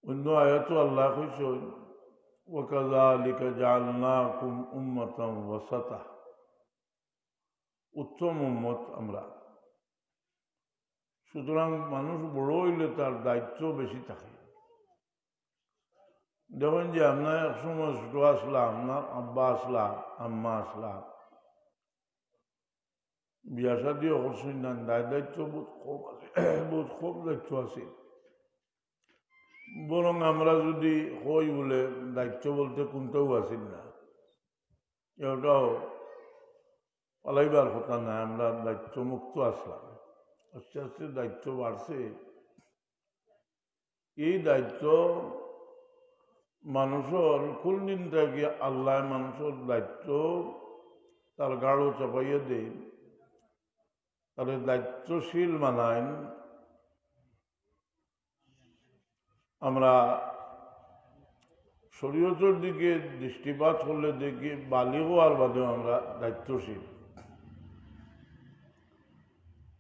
অন্য আয়াতও আল্লাহ কইছেন ওয়াকাযালিকা জাআলনাকুম উম্মাতান ওয়াসাতা, উত্তম উম্মত আমরা। সুতরাং মানুষ বড় হইলে তার দায়িত্ব বেশি থাকে। দেখুন যে আপনার একসময় ছোট আসলাম, আপনার আব্বা আসলা, আম্মা আসলা, বিয়া শাদিও করছেন না, দায়িত্ব বহুত কম আছে, বহুত কম দায়িত্ব আছে। বরং আমরা যদি হই বলে দায়িত্ব বলতে কোনটাও আসিল না, এটাও পালাইবার কথা না। আমরা দায়িত্ব মুক্ত আসলাম, আস্তে আস্তে দায়িত্ব বাড়ছে। এই দায়িত্ব মানুষের কোন দিন থেকে আল্লাহ মানুষের দায়িত্ব তার গাঢ় চাপাইয়া দেন, তাদের দায়িত্বশীল মানায়। আমরা শরীয়তের দিকে দৃষ্টিপাত করলে দেখি বালিগ হওয়ার বাদেও আমরা দায়িত্বশীল।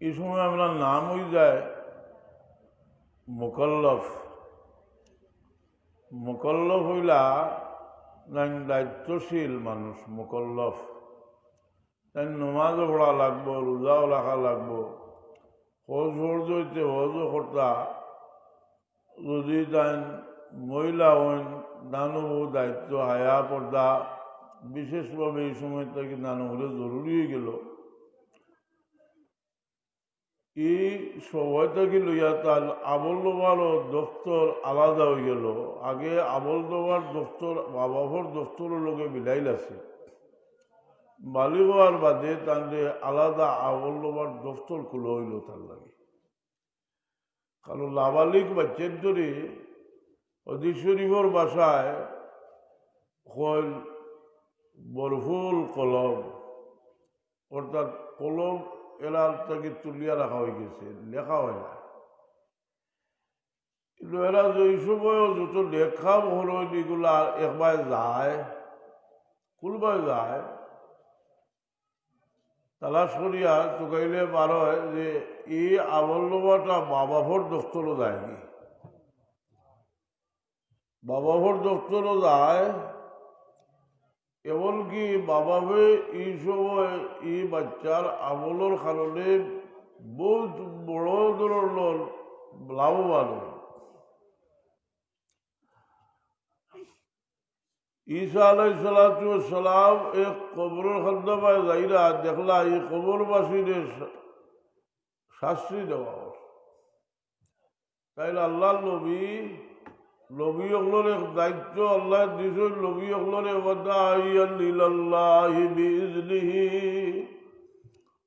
এই সময় আমরা নাম হয়ে যায় মুকাল্লাফ। মুকাল্লাফ হইলা দায়িত্বশীল মানুষ, মুকাল্লাফ। তাই নমাজও পড়া লাগবো, রোজাও রাখা লাগবো, হজ ফরজ হইতে হজও করতা। যদি তাই মহিলা হইন দানও দায়িত্ব, হায়া পর্দা বিশেষভাবে এই সময় থেকে দানো হলে জরুরি হয়ে গেল। এই সময়টাকে লইয়া তার আবল দোয়ারও দপ্তর আলাদা হয়ে গেল। আগে আবল দোয়ার দপ্তর বাবাহর দপ্তরের লোকে বিলাইল আছে, বালি হওয়ার বাদে তাদের আলাদা আবল দোয়ার দপ্তর খুলে হইল তার লাগে। কারণ লাবালিক বাচ্চার ধরে অধিক শরীফর বাসায় হল বরফুল কলম, অর্থাৎ কলম এরা তাকে তুলিয়া রাখা হয়ে গেছে, লেখা হয় না। কিন্তু এরা ওই সময়ও যত লেখা হল এগুলা একবার যায়, কোনবার যায় তালাশ করিয়া চুকাইলে বার হয় যে এই আবল্লবাটা বাবাভর দফতরও যায়নি। বাবাভর দফতরও যায়, এমনকি বাবাবে এই সময় এই বাচ্চার আমলের কারণে বহুত বড় ধরনের লাভবান হয়। ঈসা আলাইহিসসালাম এক কবরের খাদ্যাবায় যাইরা দেখলা এই কবরবাসীদের শাস্তি দেওয়া। তাইলে আল্লাহ নবী অগলোর এক দায়িত্ব আল্লাহ দিয়েছেন। নবী অগলোরে ওয়াদাইয়ান ইলাল্লাহি বিইজনিহি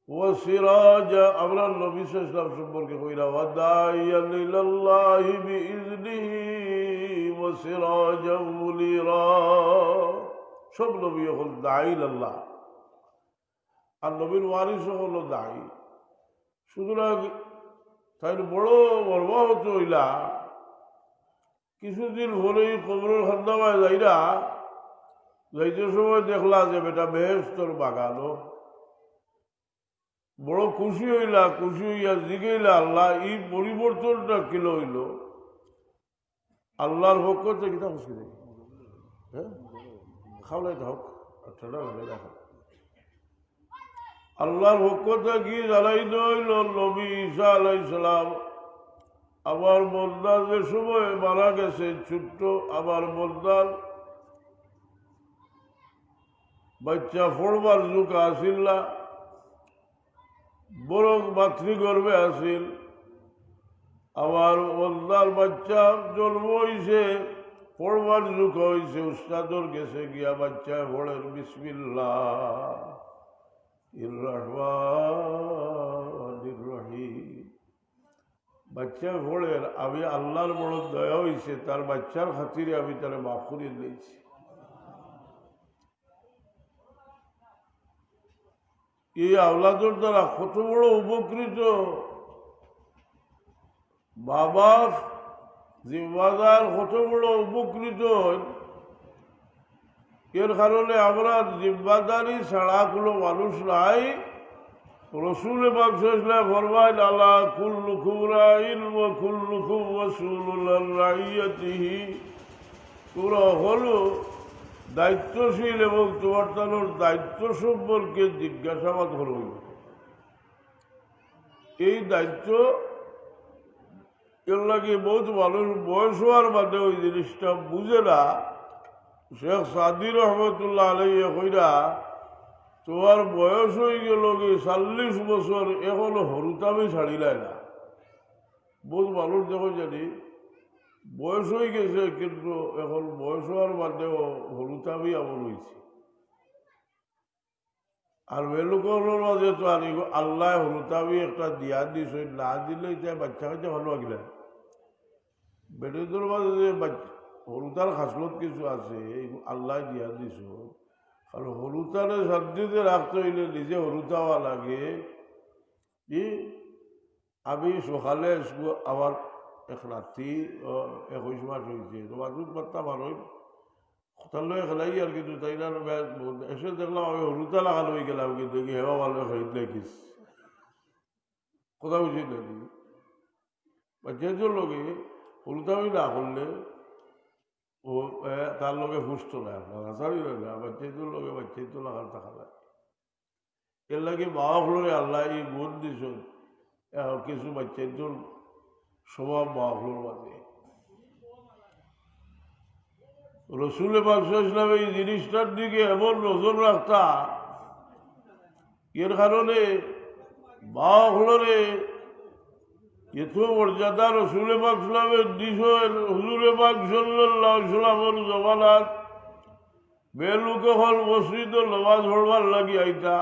ওয়া সিরাজা, আমরা নবী সাল্লাল্লাহু আলাইহি সম্পর্কে কইরা ওয়াদাইয়ান ইলাল্লাহি বিইজনিহি ওয়া সিরাজা মুনিরা। সব নবী হল দাঈ আল্লাহ, আর নবীর ওয়ারিস হল দাঈ। সুতরাং তাই বড় বরবাহত হইলা। কিছুদিন হলেই কবরের খাদ্যাবায় যাইরা যাইতে সময় দেখলা যে বেটা বেহেশতর বাগানো। বড় খুশি হইলা, খুশি হইয়া জিগাইলা আল্লাহ এই পরিবর্তনটা কিলো হইল। আল্লাহর পক্ষ থেকে কিতা খুশি নেই, হ্যাঁ খাওয়াই হোক ঠান্ডা লাগে দেখো। আল্লাহর পক্ষ থেকে জানাই হইল নবী ঈসা আলাইহিস সালাম আবার বন্দার যে সময় মারা গেছে ছোট্ট, আবার বন্দার বাচ্চা ফোড়বার যুগ আসিল না, বরং মাতৃগর্ভে আসিল। আবার বন্দার বাচ্চা জন্ম হয়েছে, পড়বার যুগ হয়েছে, উস্তাদর গেছে গিয়া বাচ্চায় পড়েন বিসমিল্লাহির রহমানির রহিম। বাচ্চা পড়েন আমি আল্লাহর বড় দয়া হয়েছে, তার বাচ্চার খাতিরে আমি তারা মাফ করিয়ে দিয়েছি। এই আওলাদের দ্বারা কত বড় উপকৃত, বাবা জিম্মাদার কত বড় উপকৃত। এর কারণে আমরা জিম্মাদারি ছাড়া কোনো মানুষ নাই, রসুল পাক সাল্লাল্লাহু ফরমায় আলা কুল্লুকুম রাইন ওয়া কুল্লুকুম মাসউলুন আন রাইয়াতিহি, তোমরা হলো দায়িত্বশীল এবং তোমার তার দায়িত্ব সম্পর্কে জিজ্ঞাসাবাদ হল। এই দায়িত্ব এর লাগে বহুত মানুষ বয়স হওয়ার বাদে ওই জিনিসটা বুঝে না। শেখ সাদি রহমতুল্লাহ আলাইহি কইরা তোমার বয়স হয়ে গেল 40 বছর এখনো হরুতামি ছাড়িলাই না। বহুত মানুষ দেখো জানি বয়স হয়ে গেছে কিন্তু এখন বয়স হওয়ার বাদেও হরুতামি এমন হয়েছে। আর বেলুকর মাঝে তো আর আল্লাহ হরুতামি একটা দিয়া দিস, না দিলে বাচ্চা কাছে ভালো আগিলা বেটিদের মাঝে যে হরুতার খাসলত কিছু আছে আল্লাহ দিয়া দিস। আর হরুতারে শান্তিতে রাখতে হইলে নিজে হরুতাওয়া লাগে। কি আমি সকালে আমার এক রাত্রি 21 মাস হয়েছে, তোমার বার্তা ভালো তাহলে খেলাই আর কিন্তু তাই না এসে দেখলাম আমি হরুতা লাগানো হয়ে গেলাম, কিন্তু হেওয়া ভালো খাইত দেখিস কথা বুঝি নাকি বাচ্চাদের লোকে হরুতামি না করলে ও তার লোকে সুস্থ না নাচারি না বাচ্চাদের লোকে বাচ্চাদের লাগার থাকা লাগে। এর লাগে বাবা হলে আল্লাহ এই গুণ দিস কিছু বাচ্চাদের স্বভাব বাবা হলোর মাঝে। রসুল পাক ইসলাম এই জিনিসটার দিকে এমন নজর রাখতা, এর কারণে বাবা হলরে এত মর্যাদা রসুল পাক ইসলামের দিশ। হুজুরে পাক সাল্লাল্লাহু আলাইহি ওয়াসাল্লামের জমানাত বেলুকে হল মসজিদ নামাজ পড়বার লাগি আইতা,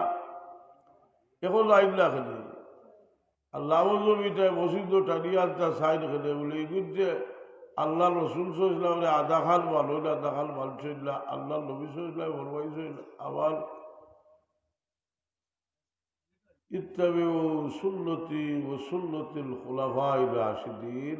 এখন আইন না খেলে আল্লাহ জমিটায় মসজিদ টানিয়ে আনতা সাইড খেলে বলে এগুলো আল্লাহ রসুল সাল্লাল্লাহু আধা খান মানুষ আধা খান মানুষ আল্লাহ নবী সাল্লাল্লাহু ফরমাইছেন আবার ইত্তাবিউ সুন্নতি ওয়া সুন্নাতিল খুলাফায়ে রাশিদিন।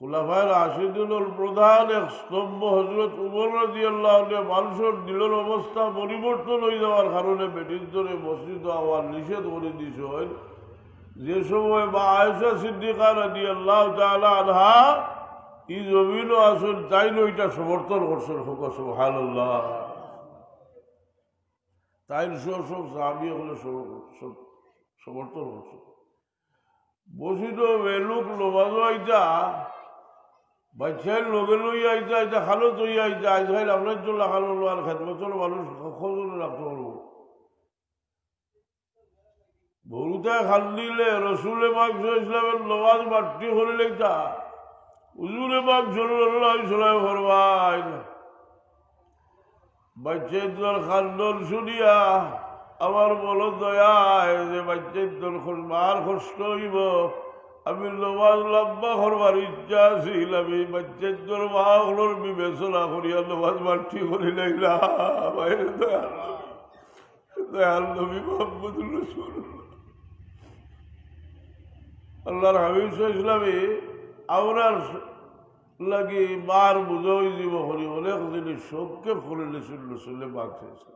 খুলাফায়ে রাশিদিনের প্রধান এক স্তম্ভ হযরত উমর রাদিয়াল্লাহু আনহু মানুষের দিলের অবস্থা পরিবর্তন হয়ে যাওয়ার কারণে বেটির ধরে মসজিদ আওয়ার নিষেধ করে দিয়েছেন। যে সময় বা আয়েশা সিদ্দিকা রাদিয়াল্লাহু তাআলা আনহা এই জমিনও আসল তাই ওইটা সমর্থন করছেন। হোক সুবহানাল্লাহ। তাই সব সাহাবী হলে সমর্থন করছে। বসিত বেলুক লোবাজ আইতা বাচ্চার লগে লই আইতা আইতা খালো তৈ আইতা আইসাইল আপনার জন্য খালো আর খেদমতর মানুষ খোঁজ রাখতে পারবো। ভরুতায় খাল দিলে রসুলে পাক ইসলামের নমাজ মাটি করে লেখা হুজুরে পাক সাল্লাল্লাহু আলাইহি ওয়াসাল্লাম ফরমায় বাচ্চাদের খান্দন শুনিয়া আমার বলো দয়ায় যে বাচ্চাদের মার কষ্ট হইব, আমি নমাজ লম্বা করবার ইচ্ছা ছিল, আমি বাচ্চাদের মা হলোর বিবেচনা করিয়া নমাজ মাটি করি লাইলাম। দয়াল নবী মুহাম্মদুর রাসূলুল্লাহ আল্লাহর হাবিব ইসলামে আমরা লাগি বার বুঝাই দিব করি অনেক জিনিস সবকে ফুলে রসুলে বাঁচেছে।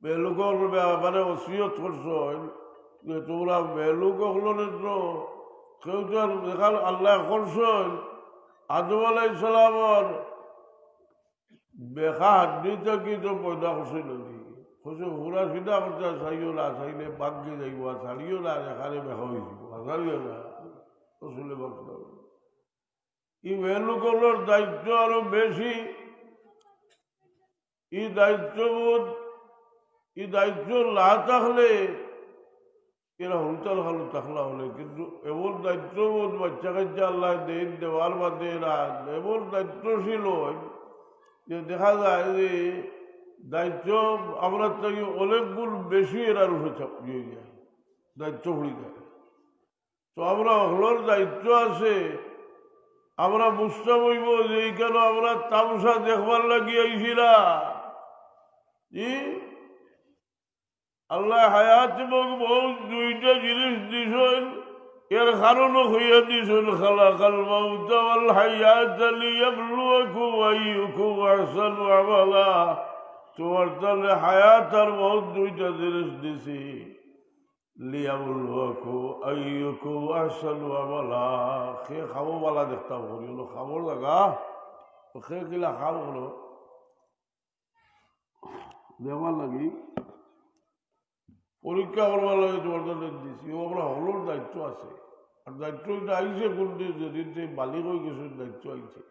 বেলুকর ব্যাপারে ওসিয়ত করছ যে তোমরা বেলুক হলের কেউ দেখাল আল্লাহ করছেন আদম আলাইহিস সালামর বেখা হাড্ডি থাকি তো পয়দা করছে নাকি খুশি ঘুরা সিধা করতে চাইও না, চাইলে বাঘে যাইব, ছাড়িও না এখানে বেখা হয়ে যাব, ছাড়িও না রসুলে বাঁচতে হবে। এই বেলুকর দায়িত্ব আরো বেশি। এই দায়িত্ববোধ এই দায়িত্ব না থাকলে এরা হুলতাল খালু থাকলা হলে, কিন্তু এমন দায়িত্ববোধ বাচ্চা কাচ্চা আল্লাহ দেওয়ার বাদে এরা এমন দায়িত্বশীল হয় যে দেখা যায় যে দায়িত্ব আমরা থেকে অনেক গুণ বেশি এরা রুখে চাপিয়ে যায়, দায়িত্ব হয়ে যায়। তো আমরা হলোর দায়িত্ব আছে, আমরা বুঝতে বইব যে এইখানে আমরা তামসা দেখবার লাগিয়ে আইছিলা। আল্লাহ হায়াত এবং বহুত দুইটা জিনিস দিছেন, এর কারণও হইয়া দিছেন খালাকাল মাউতা ওয়াল হায়াতা লিয়াবলুয়াকুম আইয়ুকুম আহসানু আমালা। তোমার তাহলে হায়াত আর বহুত দুইটা জিনিস দিছি লিয়াবুলুয়াকু আইয়ুকু আহসানু আমালা সে খাবো বালা দেখতাম করি হলো খাবর জায়গা সে কিলা খাব হলো দেওয়ার লাগি পরীক্ষা করবার লাগে তোমার তাহলে দিছি ও আমরা হলোর দায়িত্ব আছে আর দায়িত্ব এটা আইছে কোনটি যেদিন যে মালিক হয়ে গেছে দায়িত্ব আইছে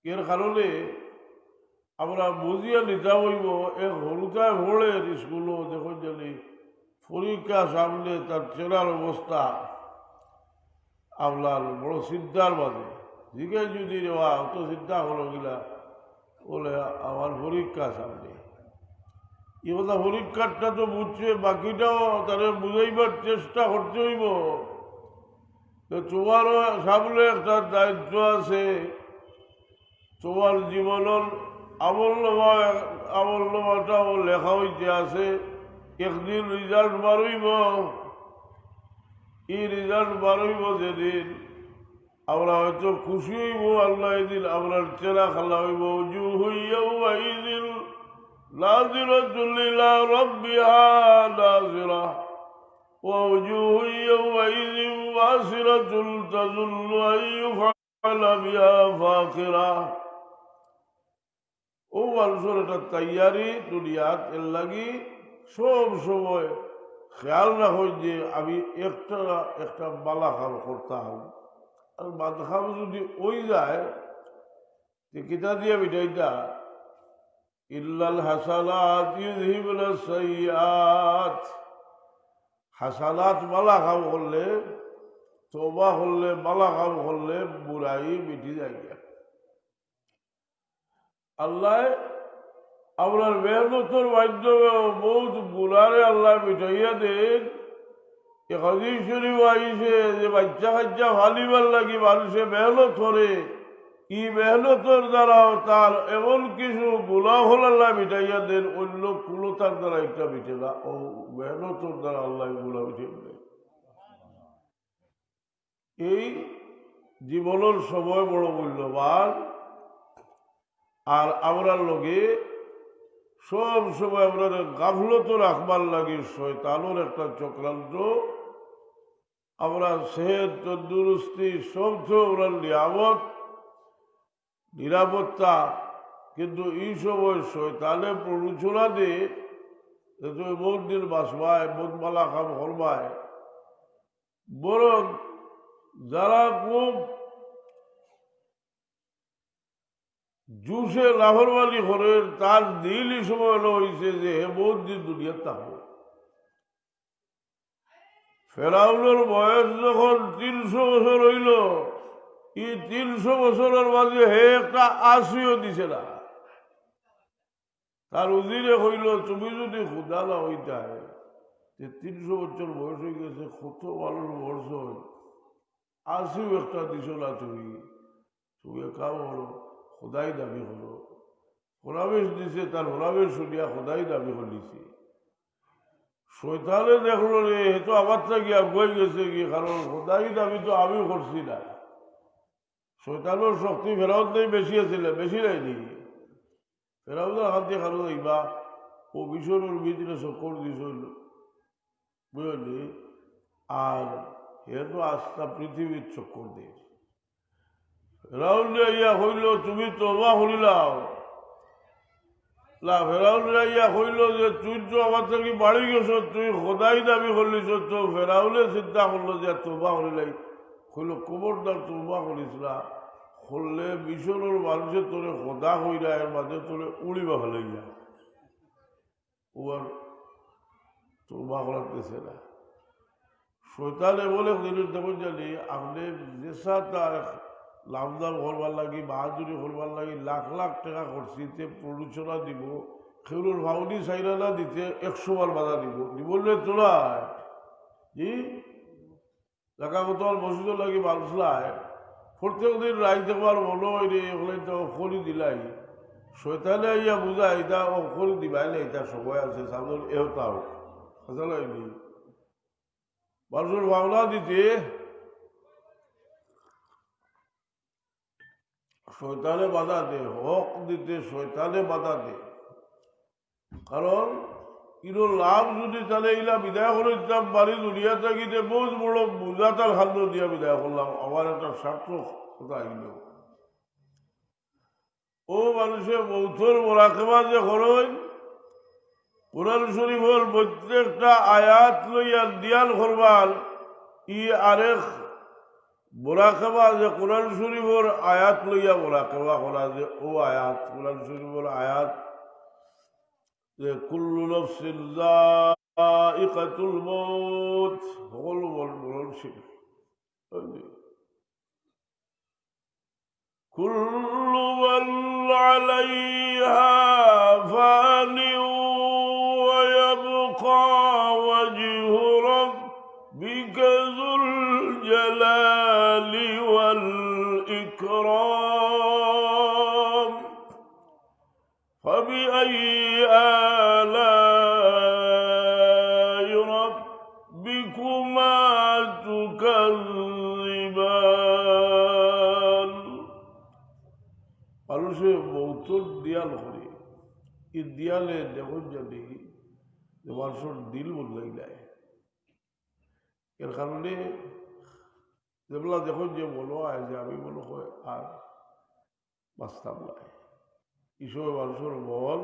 এর কারণে আমরা বুঝিয়া নিতে হইব এ হলুদায় ভোরের স্কুলও দেখুন জানি পরীক্ষা সামনে তার চেনার অবস্থা আপনার বড় চিন্তার মাঝে জিজ্ঞে যদি নেওয়া অত চিন্তা হলো গিলা বলে আমার পরীক্ষা সামনে এ কথা পরীক্ষারটা তো বুঝছে বাকিটাও তাদের বুঝাইবার চেষ্টা করতে হইব তো তোমারও সামনে একটা দায়িত্ব আছে তোমার জীবনের আমলনামাটাও লেখা হইতে আছে একদিন রেজাল্ট বাড়ইব এই রেজাল্ট বাড়ইব যেদিন আমরা হয়তো খুশি হইব আল্লাহ এদিন আমরা চেনা খালা হইব জু হইয়াও আইদিন নাযিরাতুল ইলা রাব্বিহা নাযিরা ওয়া উজুহু ইয়াওমাইযিন ওয়াসিরাতুন তাযুন্নু আন ইউফআলা বিহা ফাকিরা ও মানুষের একটা তৈয়ারি দুনিয়াত এর লাগি সব সময় খেয়াল রাখো যে আমি একটা বালা খাম করতাম আর বাদ খাম যদি ওই যায় কিতা দিয়ে বিটাইটা ইল্লাল হাসানাত ইউযহিবুনা সাইয়্যাত হাসানাত বালা খাম করলে তওবা করলে বালা খাম করলে বুড়াই মিটি যায় আল্লাহ আপনার মেহনতর মাধ্যমে বহুত গুণারে আল্লাহ মিটাইয়া দেন হাদিস শরীফ আইছে যে বাচ্চা কাচ্চা ফালিবার লাগি মানুষে মেহনত করে ই মেহনতর দ্বারাও তার এমন কিছু গুণা হল আল্লাহ মিটাইয়া দেন অন্য কুলতার দ্বারা একটা মিটে না ও মেহনতর দ্বারা আল্লাহ গুণা মিটে দেন এই জীবনের সময় বড় মূল্যবান আর আমরা লগে সব সময় আমরা গাফলত রাখবার লাগে শয়তানের একটা চক্রান্ত আমরা সেহত তন্দুরস্তি সব আমরা নিয়ামত নিরাপত্তা কিন্তু এই সময় শয়তানে প্ররোচনা দিয়ে তুমি বহুত দিন বাসবায় বোধমালা খাম হরবায় বরং যারা খুব জুসে লাভরবানি করেন তার দিলই সময় হয়েছে যে হে বহুত দিন দুনিয়ার থাকবো ফেরাউনের বয়স যখন 300 বছর হইল এই 300 বছরের মাঝে হে একটা আসিও দিছে না তার উজিরে হইল তুমি যদি খুদা না হইতায় যে 300 বছর বয়স হয়ে গেছে কত মানুষ বর্ষ আসিও একটা দিছ না তুমি কাম হলো খোদাই দাবি হলো হরাবেশ দিছে তার হরাবেশ শুনিয়া খোদাই দাবি হলিছে শয়তানে দেখলো রে হে তো আমার থেকে আগুয়াই গেছে কি কারণ খোদাই দাবি তো আমি করছি না শয়তানের শক্তি ফেরাউত নেই বেশি আছিল বেশি নাইনি ফেরাউতের হাত দিয়ে কারো যাইবা ও মিশরের ভিতরে চক্কর দিছ বুঝলি আর হে তো আস্থা পৃথিবীর চক্কর দিয়ে ফেরাউন ইয়া হইল তুমি তওবা করিলাও না ফেরাউন ইয়া হইল যে তুই তো আমার থেকে বাড়ি গেছ তুই খোদাই দাবি করলিস তো ফেরাউনে চিন্তা করলো যে তওবা করিলাই হইল খবরদার তওবা করিস না করলে মিশরের মানুষের তোরে খোদা হইরা এর মাঝে তোরে উড়িবা ফেলাই যা ও আর তওবা করাতেছে না শয়তানে বলে জিনিস দেখুন জানি আপনি যে সাথে লাভদান করবার লাগি বাহাদুরি করবার লাগি লাখ লাখ টাকা করছি তে প্ররোচনা দিব খেউর ভাউনি চাইরা না দিতে 100 বার বাধা দিব বললে তোলা জি টাকা কোথাও বসিত লাগি মানুষলায় প্রত্যেক দিন রাইতে পার মনে হয় রে ওগুলো তো অক্ষরি দিলাই শয়তানে ইয়া বুঝা এটা অক্ষরি দিবাই না এটা সময় আছে সামনে এহতাও আসলে মানুষের ভাবনা দিতে শয়তানে বাধা দে হক দিতে শয়তানে বাধা দে কারণ ইনো লাভ যদি তাহলে ইলা বিদায় করে দিতাম বাড়ি দুনিয়া থাকিতে বহুত বড় বোঝা তার খাদ্য দিয়া বিদায় করলাম, আমার একটা সার্থক কথা আইল। ও মানুষের মৌথর মোরাকেবা যে করেন, কোরআন শরীফের প্রত্যেকটা আয়াত লইয়া দিয়াল করবার ই আরেক মোরাকেবা যে কোরআন শরীফের আয়াত লইয়া মোরাকেবা করা যে ও আয়াত কোরআন শরীফের আয়াত যে কুল্লু নাফসিন যায়িকাতুল মউত সকল মরণশীল, কুল্লু মান আলাইহা ফানিউ ওয়া ইয়াবকা ওয়াজহু রাব্বিকা যুল জালালি ওয়াল ইকরাম ফাবিআইয়ি আলাই রাব্বিকুমা তুকাযযিবান। মানুষে মৌতর দিয়াল করে, এই দিয়ালে দেখুন জানি যে মানুষের দিল বদলাই যায়। এর কারণে যেগুলা দেখুন যে বলো হয় যে আমি বলো হয় আর বাঁচতাম নাই, এইসব মানুষের মন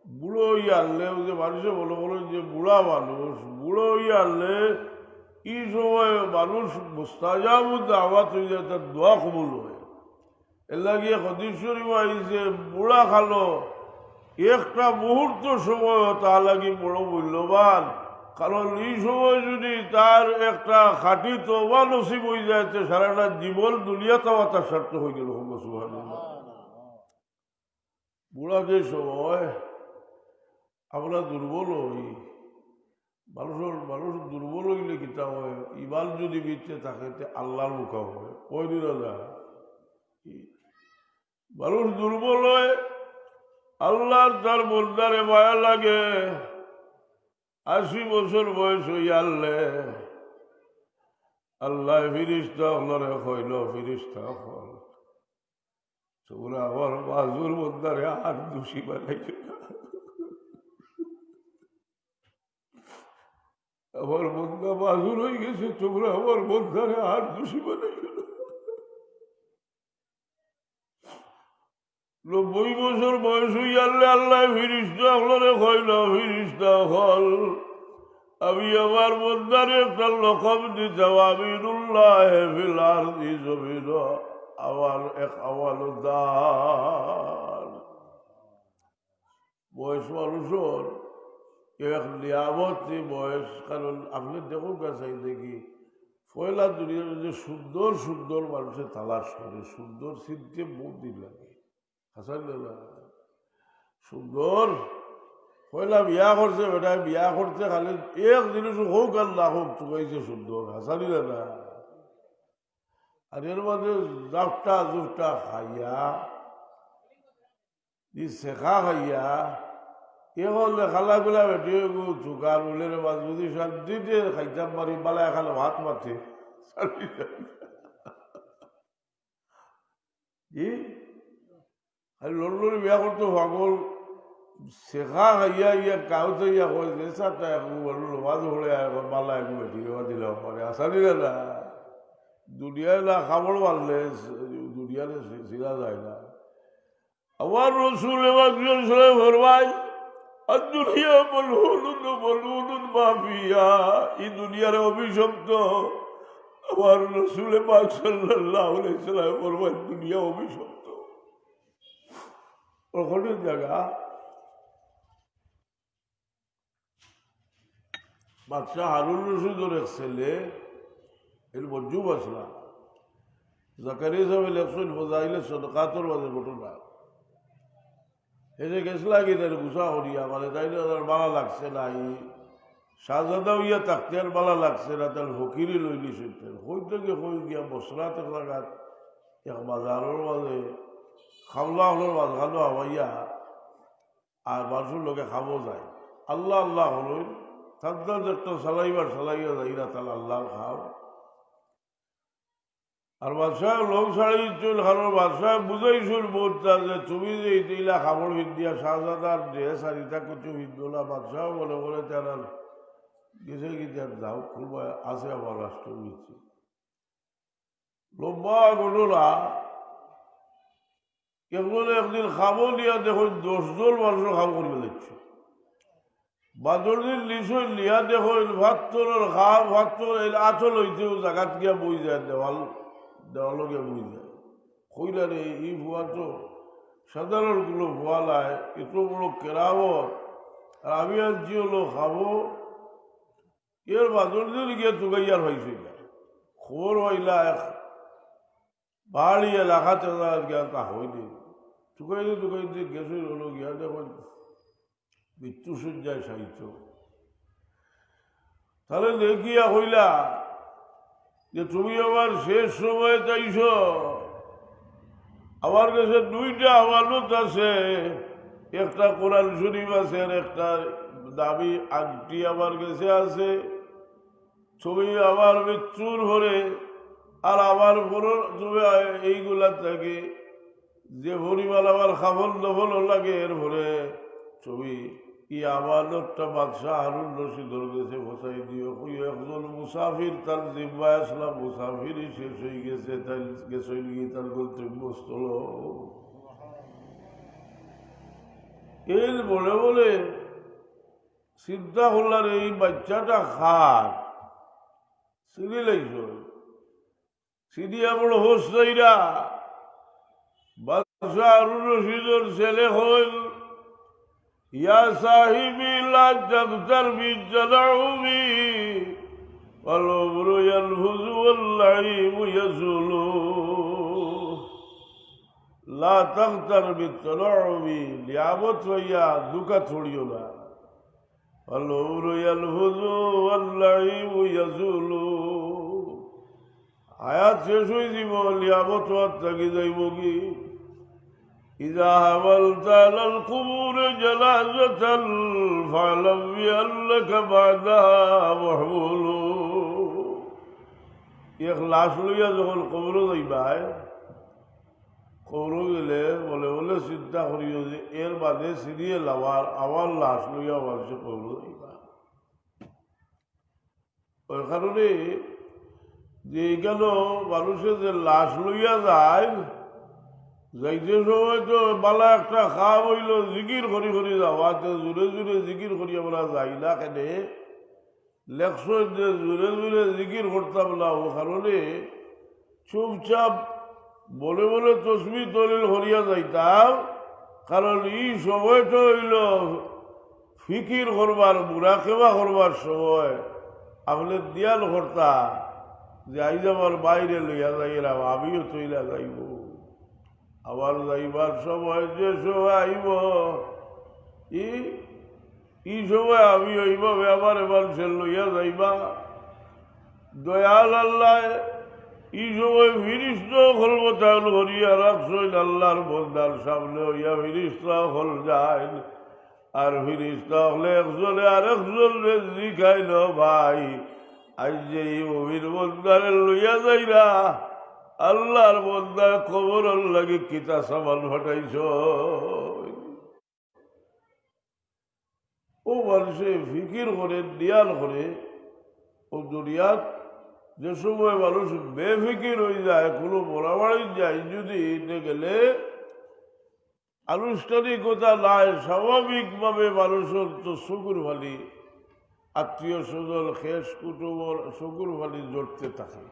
বুড়ো হইয়া আনলে যে মানুষে বলো বলো যে বুড়া মানুষ বুড়ো হইয়া আনলে এই সময় মানুষ মুস্তাজাব দাওয়াত হয়ে যায়, তার দোয়া কবুল হয়। এর লাগিয়ে হাদিস শরীফে আইছে বুড়া খালো একটা মুহূর্ত সময় তার লাগি বড় মূল্যবান, কারণ এই সময় যদি তার একটা খাঁটি তওবা নসিব হয়ে যায় সারাটা জীবন দুনিয়াটাও তার স্বার্থ হয়ে গেল। বুড়া যে সময় আমরা দুর্বল হই, মানুষ দুর্বল হইলে কিতা হয়, ইমান যদি বিচ্ছে থাকে আল্লাহর মুখা হয় ওই দিন না। মানুষ দুর্বল হয়, আল্লাহর তার বন্দারে মায়া লাগে। 80 বছর বয়স হইয়া আল্লাহ ফিরিস্তা হলরে হইল, ফিরিস্তা হল তোমরা আমার বাজুর বন্দারে আর দোষী বানাইছে না, আমার বন্ধা বাজুর হয়ে গেছে, তোমরা আমার বন্ধারে আর দোষী বানাইছে না। 90 বছর বয়স হইয়া আল্লাহ ফিরিস্তা হলরে হইল, ফিরিস্তা হল আমি আমার বন্ধারে একটা লকব দিতাম, আমিনুল্লাহ ফিল আরদি জমিন, আমার এক আমানতদার। বয়স মানুষের এক নিয়ামত বয়স, কারণ আপনি দেখুন কাছাই দেখি পয়লা দুনিয়ার যে সুন্দর সুন্দর মানুষের তালাশ করে, সুন্দর চিনতে বহুত দিন লাগে। হাসান না সুন্দর পয়লা বিয়া করছে বেটা, বিয়া করছে খালি এক জিনিস হোক আর না হোক চুকাইছে সুন্দর, হাসানি না। আর এর মধ্যে জাফটা জুফটা খাইয়া শেখা খাইয়া এখন খালাগুলা বেটি চুকার উলের মাছ যদি শান্তিতে খাইতাম মারি বালা এখানে ভাত মাথে কি আর লড়লড়ি বিয়া করতো পাগল শেখা খাইয়া ইয়া কাউতে ইয়া কয়েছে সাথে মাছ হলে বালা একটু বেটি দিলে পরে আসানি না। দুনিয়ায় না খাবার মারলে দুনিয়াতে সিরা যায় না। আমার রসুল ফরমাই আর দুনিয়া বলুন মাফিয়া, এই দুনিয়ার অভিশপ্ত। আমার রসুল পাক সাল্লাল্লাহু আলাইহি সাল্লাম ফরমাই দুনিয়া অভিশপ্ত। ওখানে জায়গা বাদশাহ হারুন রশিদের এক ছেলে এর মজ্জুব আসলা জাকারিয়া সাহেব ইলেকশন ফজাইলে সদকাতর মাঝে ঘটনা এসে গেছলা কি তার গুছা করিয়া মানে তাই বালা লাগছে না, এই শাহজাদা হইয়া থাকতে আর বালা লাগছে না, তার ফকিরি লইলি সইতেন হইতে গিয়ে হই গিয়া বসরাত এক লাগাত এক বাজারের মাঝে খামলা হলোর মাঝখানো হওয়াইয়া আর মানুষের লোকে খাবো যায়। আল্লাহ আল্লাহ হলই তাদের একটা সালাইয়া যাই না, তাহলে আল্লাহ খাও। আর বাদশাহ লোক ছাড়ি চল কারণ বাদশাহ বুঝাইছিল বোধটা যে তুমি যে এইলা খাবার ভিদ্যা শাহজাদার ড্রেস আর ইটা কিছু ভিদ্যলা বাদশাহ মনে করে তারা গেছে কি তার যাও খুব আছে আমার রাষ্ট্রনীতি লম্বা ঘটনা একজনে একদিন খাবো নিয়া দেখো 10 জন মানুষ খাম করবে দিচ্ছে বাদরদিন লিসই লিয়া দেখো ভাতর খাম ভাতর আচল হইতেও জায়গাত গিয়া বই যায় দেওয়ালও গিয়া বই যায় কইলা রে এই ভুয়া তো সাধারণ গুলো ভুয়া লাই এত বড় কেরাবত আর আমি আনছি হলো খাবো এর বাদরদিন গিয়া তুগাইয়ার হয়েছে না খবর হইলা এক পাহাড়ি এলাকাতে গিয়া তা হয়নি তুকাইতে গেছে হলো গিয়া দেখো মৃত্যুসজ্জায় সাহিত্য তাহলে দেখিয়া হইলা যে তুমি আমার শেষ সময় চাইছ আমার কাছে 2টা আমানত আছে একটা কোরআন শরীফ আছে আর একটা দামি আংটি আমার কাছে আছে তুমি আমার মৃত্যুর ভরে আর আমার তুমি এইগুলা থাকে যে পরিমাণ আমার খাবল দফল লাগে এর ভরে তুমি ই আমানতটা বাদশাহ হারুন রশিদর কাছে বসাই দিও ওই একজন মুসাফির তার জিম্মায় আসলাম মুসাফিরই শেষ হয়ে গেছে তাই গেছে গিয়ে তার গন্তব্যস্থল এর বলে বলে চিন্তা করলার এই বাচ্চাটা খার চিনি লাগছ চিনিয়া বড় হোস নাইরা বাদশাহ হারুন রশিদর ছেলে হইল يا صاحبي لا تغتر بالتنعم والعمر ينفذ والنعيم يزول لا تغتر بالتنعم نعمت ويا دکا چھوڑیو نا والعمر ينفذ والنعيم يزول آیات শেষ হয়ে যাব নিয়ামত থাকি যাইব কি إذا حملت على القبور جنازة فاعلم بأنك بعدها محمول এক লাশ লইয়া যখন কবর যাইবাই কবর গেলে বলে বলে চিন্তা করিও যে এর বাদে সিরিয়াল আমার লাশ লইয়া মানুষে কবর যাইবা ওই কারণে যে কেন মানুষে যে লাশ লইয়া যায় যাইতে সময় তো বালা একটা খাওয়া হইল জিকির করি করি যাওয়াতে জোরে জোরে জিকির করি আমরা যাই না কেনে লেখছো যে জোরে জোরে জিকির করতাম না ও কারণে চুপচাপ বলে বলে তসবি তলিল হরিয়া যাইতাম কারণ এই সময়টা হইল ফিকির করবার মুরাকেবা করবার সময় আপনি দিয়াল কর্তা যে আইজ আমার বাইরে লইয়া যাইলাম আমিও তৈলা যাইব আবার যাইবার সময় যে সময় আইব ই সময় আমি ওইভাবে আবার মানুষের লইয়া যাইবা দয়াল আল্লাহ ই সময় ফিরিস্ত হলব তাহল হরিয়া রাখছইন আল্লাহর বন্দার সামনে হইয়া ফিরিস্তা হল যায় আর ফিরিস্তা হলে একজনে আর একজনে জিখাইল ভাই আজ যে এই অভির বন্দারে লইয়া যাইরা আল্লাহর বন্দা খবর লাগে কিতা সামান ঘটাইছ ও মানুষে ফিকির করে দিয়াল করে ও দুনিয়াত যে সময় মানুষ বেফিকির হয়ে যায় কোনো মোড়াবাড়ি যায় যদি গেলে আনুষ্ঠানিকতা নাই স্বাভাবিকভাবে মানুষের তো শকুর ভালি আত্মীয় স্বজন খেস কুটুম শকুর ভালি জড়তে থাকে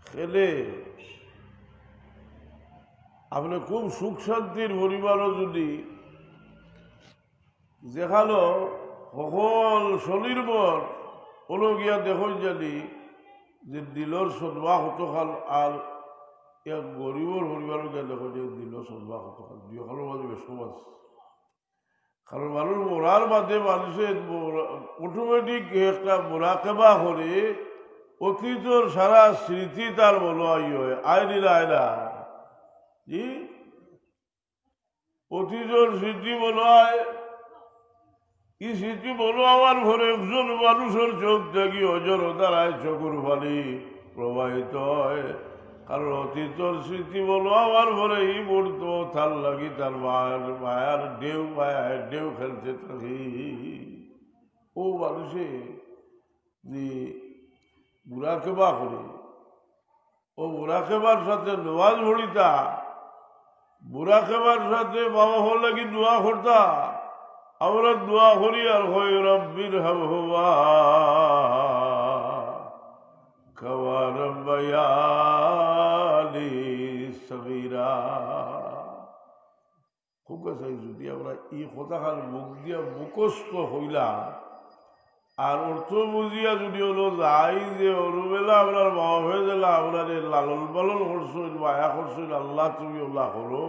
খেলে আপনি খুব সুখ শান্তির পরিবারও যদি যেখানো সকল স্বনির্ভর কোনো গিয়া দেখুন জানি যে দিলর সদবা কতখান আর এক গরিবর পরিবারও গিয়া দেখো যে দিল সদবা কতখান দুই হলের মাঝে বেসমাজ কারণ মানুষ মরার বাদে মানুষের অটোমেটিক একটা মোরাকেবা করে অতীতর সারা স্মৃতি তার বলো হয় আয়নি আয়না জি অতীতর স্মৃতি বলো হয় ই স্মৃতি বলো আমার ঘরে একজন মানুষের চোখ থাকি অজর দাঁড়ায় চকুর ফালি প্রবাহিত হয়। কারণ অতীতর স্মৃতি বলো আমার পরে এই মুহূর্ত তার লাগি তার মায়ার ঢেউ খেলতে থাকি। ও মানুষে যে বুড়াকেবা করে, ও বুড়াকেবার সাথে নমাজ পড়িতা, বুড়াকেবার সাথে বাবা হল লাগি দোয়া করতা। আমরা দোয়া করি আর হয় রব্বির হামহুমা কামা রাব্বায়ানি সগীরা। খুব কাছে যদি আমরা এই কথাখান মুখ দিয়া মুখস্থ হইলা আর অর্থ বুঝিয়া যদি হলো যাই যে অরুবেলা আপনার বাবা হয়ে গেল আপনার লালন পালন করছেন মায়া করছেন আল্লাহ তুমি ওলা করো।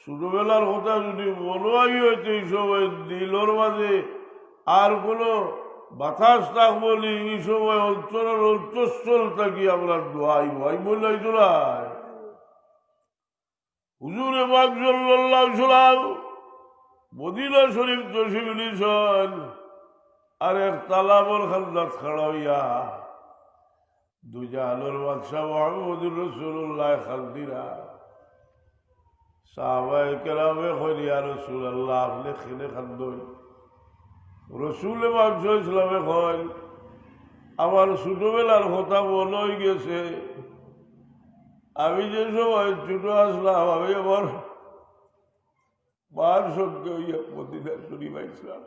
ছোটবেলার কথা যদি মনে আগে হইতে এই সময় দিলর মাঝে আর কোনো বাতাস থাকবো নি, এই সময় অন্তরের অন্তঃস্থল থাকি আপনার দোয়াই ভাই বললাই চলাই হুজুরে পাক সাল্লাল্লাহু আলাইহি সাল্লাম মদিনা শরীফ তশরিফ নিয়েছেন। আর এক তালাবর খান্দাত খাড়া হইয়া দুজাহানের বাদশাহ মুহাম্মদুর রাসূলুল্লাহ খালদিরা সাহাবায়ে কেরামে কইল ইয়া রাসূলুল্লাহ আপনি খেলে খান্দই। রসুল পাক ইসলামে কইল আমার ছোটবেলার কথা মনে হয়ে গেছে। আমি যে সময় ছোট আসলাম আমি আমার মার সঙ্গে হইয়া মদিনা শরীফ আইছিলাম।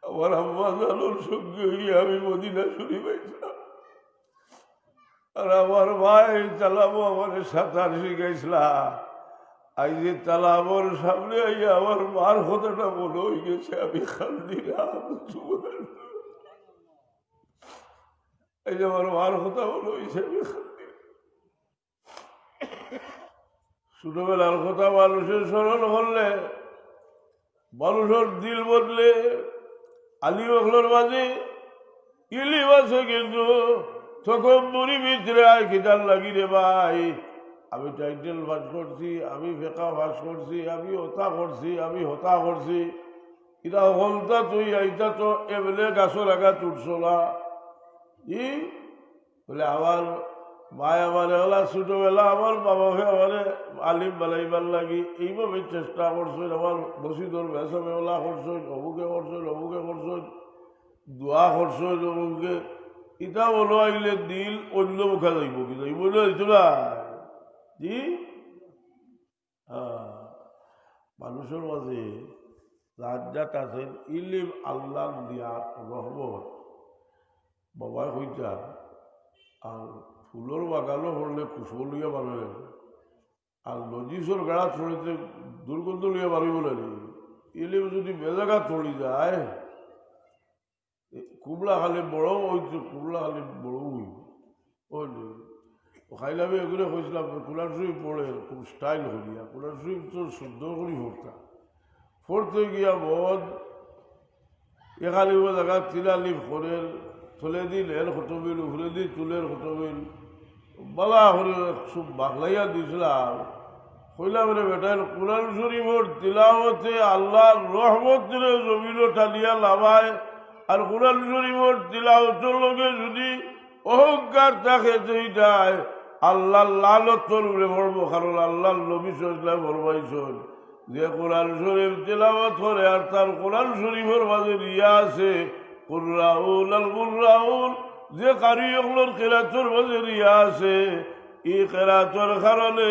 আমার আম্মা জানুর সঙ্গে হইয়া আমি মদিনা শরীফ আইছিলাম। আর আমার মা এই তালাবো আমার সাঁতার শিখাইছিলাম। আই যে তালাবর সামনে আইয়া আমার মার কথাটা মনে হয়ে গেছে। আমি খান্দিলাম, এই যে আমার মার কথা মনে হয়েছে আমি খান্দিলাম। ছোটবেলার কথা মানুষের স্মরণ করলে মানুষের দিল বদলে। আলী বখলোর মাঝে ইলিম আছে কিন্তু তখন মুড়ি ভিতরে আয় কিতাল লাগি রে ভাই আমি টাইটেল পাস করছি, আমি ফেকা পাস করছি, আমি হতা করছি, আমি হতা করছি। এটা হলতা তুই এইটা তো এবেলে গাছর আগা তুটছ না। ই বলে আমার মায় আমার হলা ছোটবেলা আমার বাবাকে আমার আলিম বানাইবার লাগি এইভাবে চেষ্টা করছেন। আমার বসিদর বেসবে ওলা করছেন, অমুকে করছেন, অমুকে করছেন, দোয়া করছেন অমুকে। ইটা বলো আইলে দিল অন্য মুখা যাইব কি যাইব না জি। মানুষের মাঝে রাজ্জাত আছেন ইলিম আল্লাহ দিয়া রহমত। বাবা কইতা আর ফুলের বাগানও পড়লে খুশবু লিয়া বানালেন আর নজিসর গাড়া ছড়িতে দুর্গন্ধ লিয়া বাড়িব লাগে। ইলিম যদি বেজাগা ছড়ি যায় কুমড়া খালি বড় হইছে, কুমড়া খালি বড় হইব। ওই খাইলামে এগুলো কইছিলাম কুলার শরীফ পড়ে খুব স্টাইল করিয়া কুলার শরীফ তো শুদ্ধ করি পড়তাম। পড়তে গিয়া বহুত এখানে জায়গা তিরালিফ করে থলে দিন এর খতমিল উফরে দি তুলের খতমিল বালা করে সব বাগলাইয়া দিয়েছিলাম। কইলাম রে বেটার কুরআন শরীফের তিলাওয়াতে আল্লাহর রহমত দিলে জমিন টানিয়া লাভায়। আর কুরআন শরীফের তিলাওয়াতের লগে যদি অহংকার থাকে সেইটায় আল্লাহ লালতর উড়ে পড়বো। কারণ আল্লাহর নবী সাল্লাল্লাহু ফরমাইছেন যে কুরআন শরীফ তিলাওয়াত করে আর তার কুরআন শরীফের মাঝে রিয়া আছে কুরআউল আল কুরআউল যে কারিয়গুলোর কিরাতের মাঝে রিয়া আছে এই কিরাতের কারণে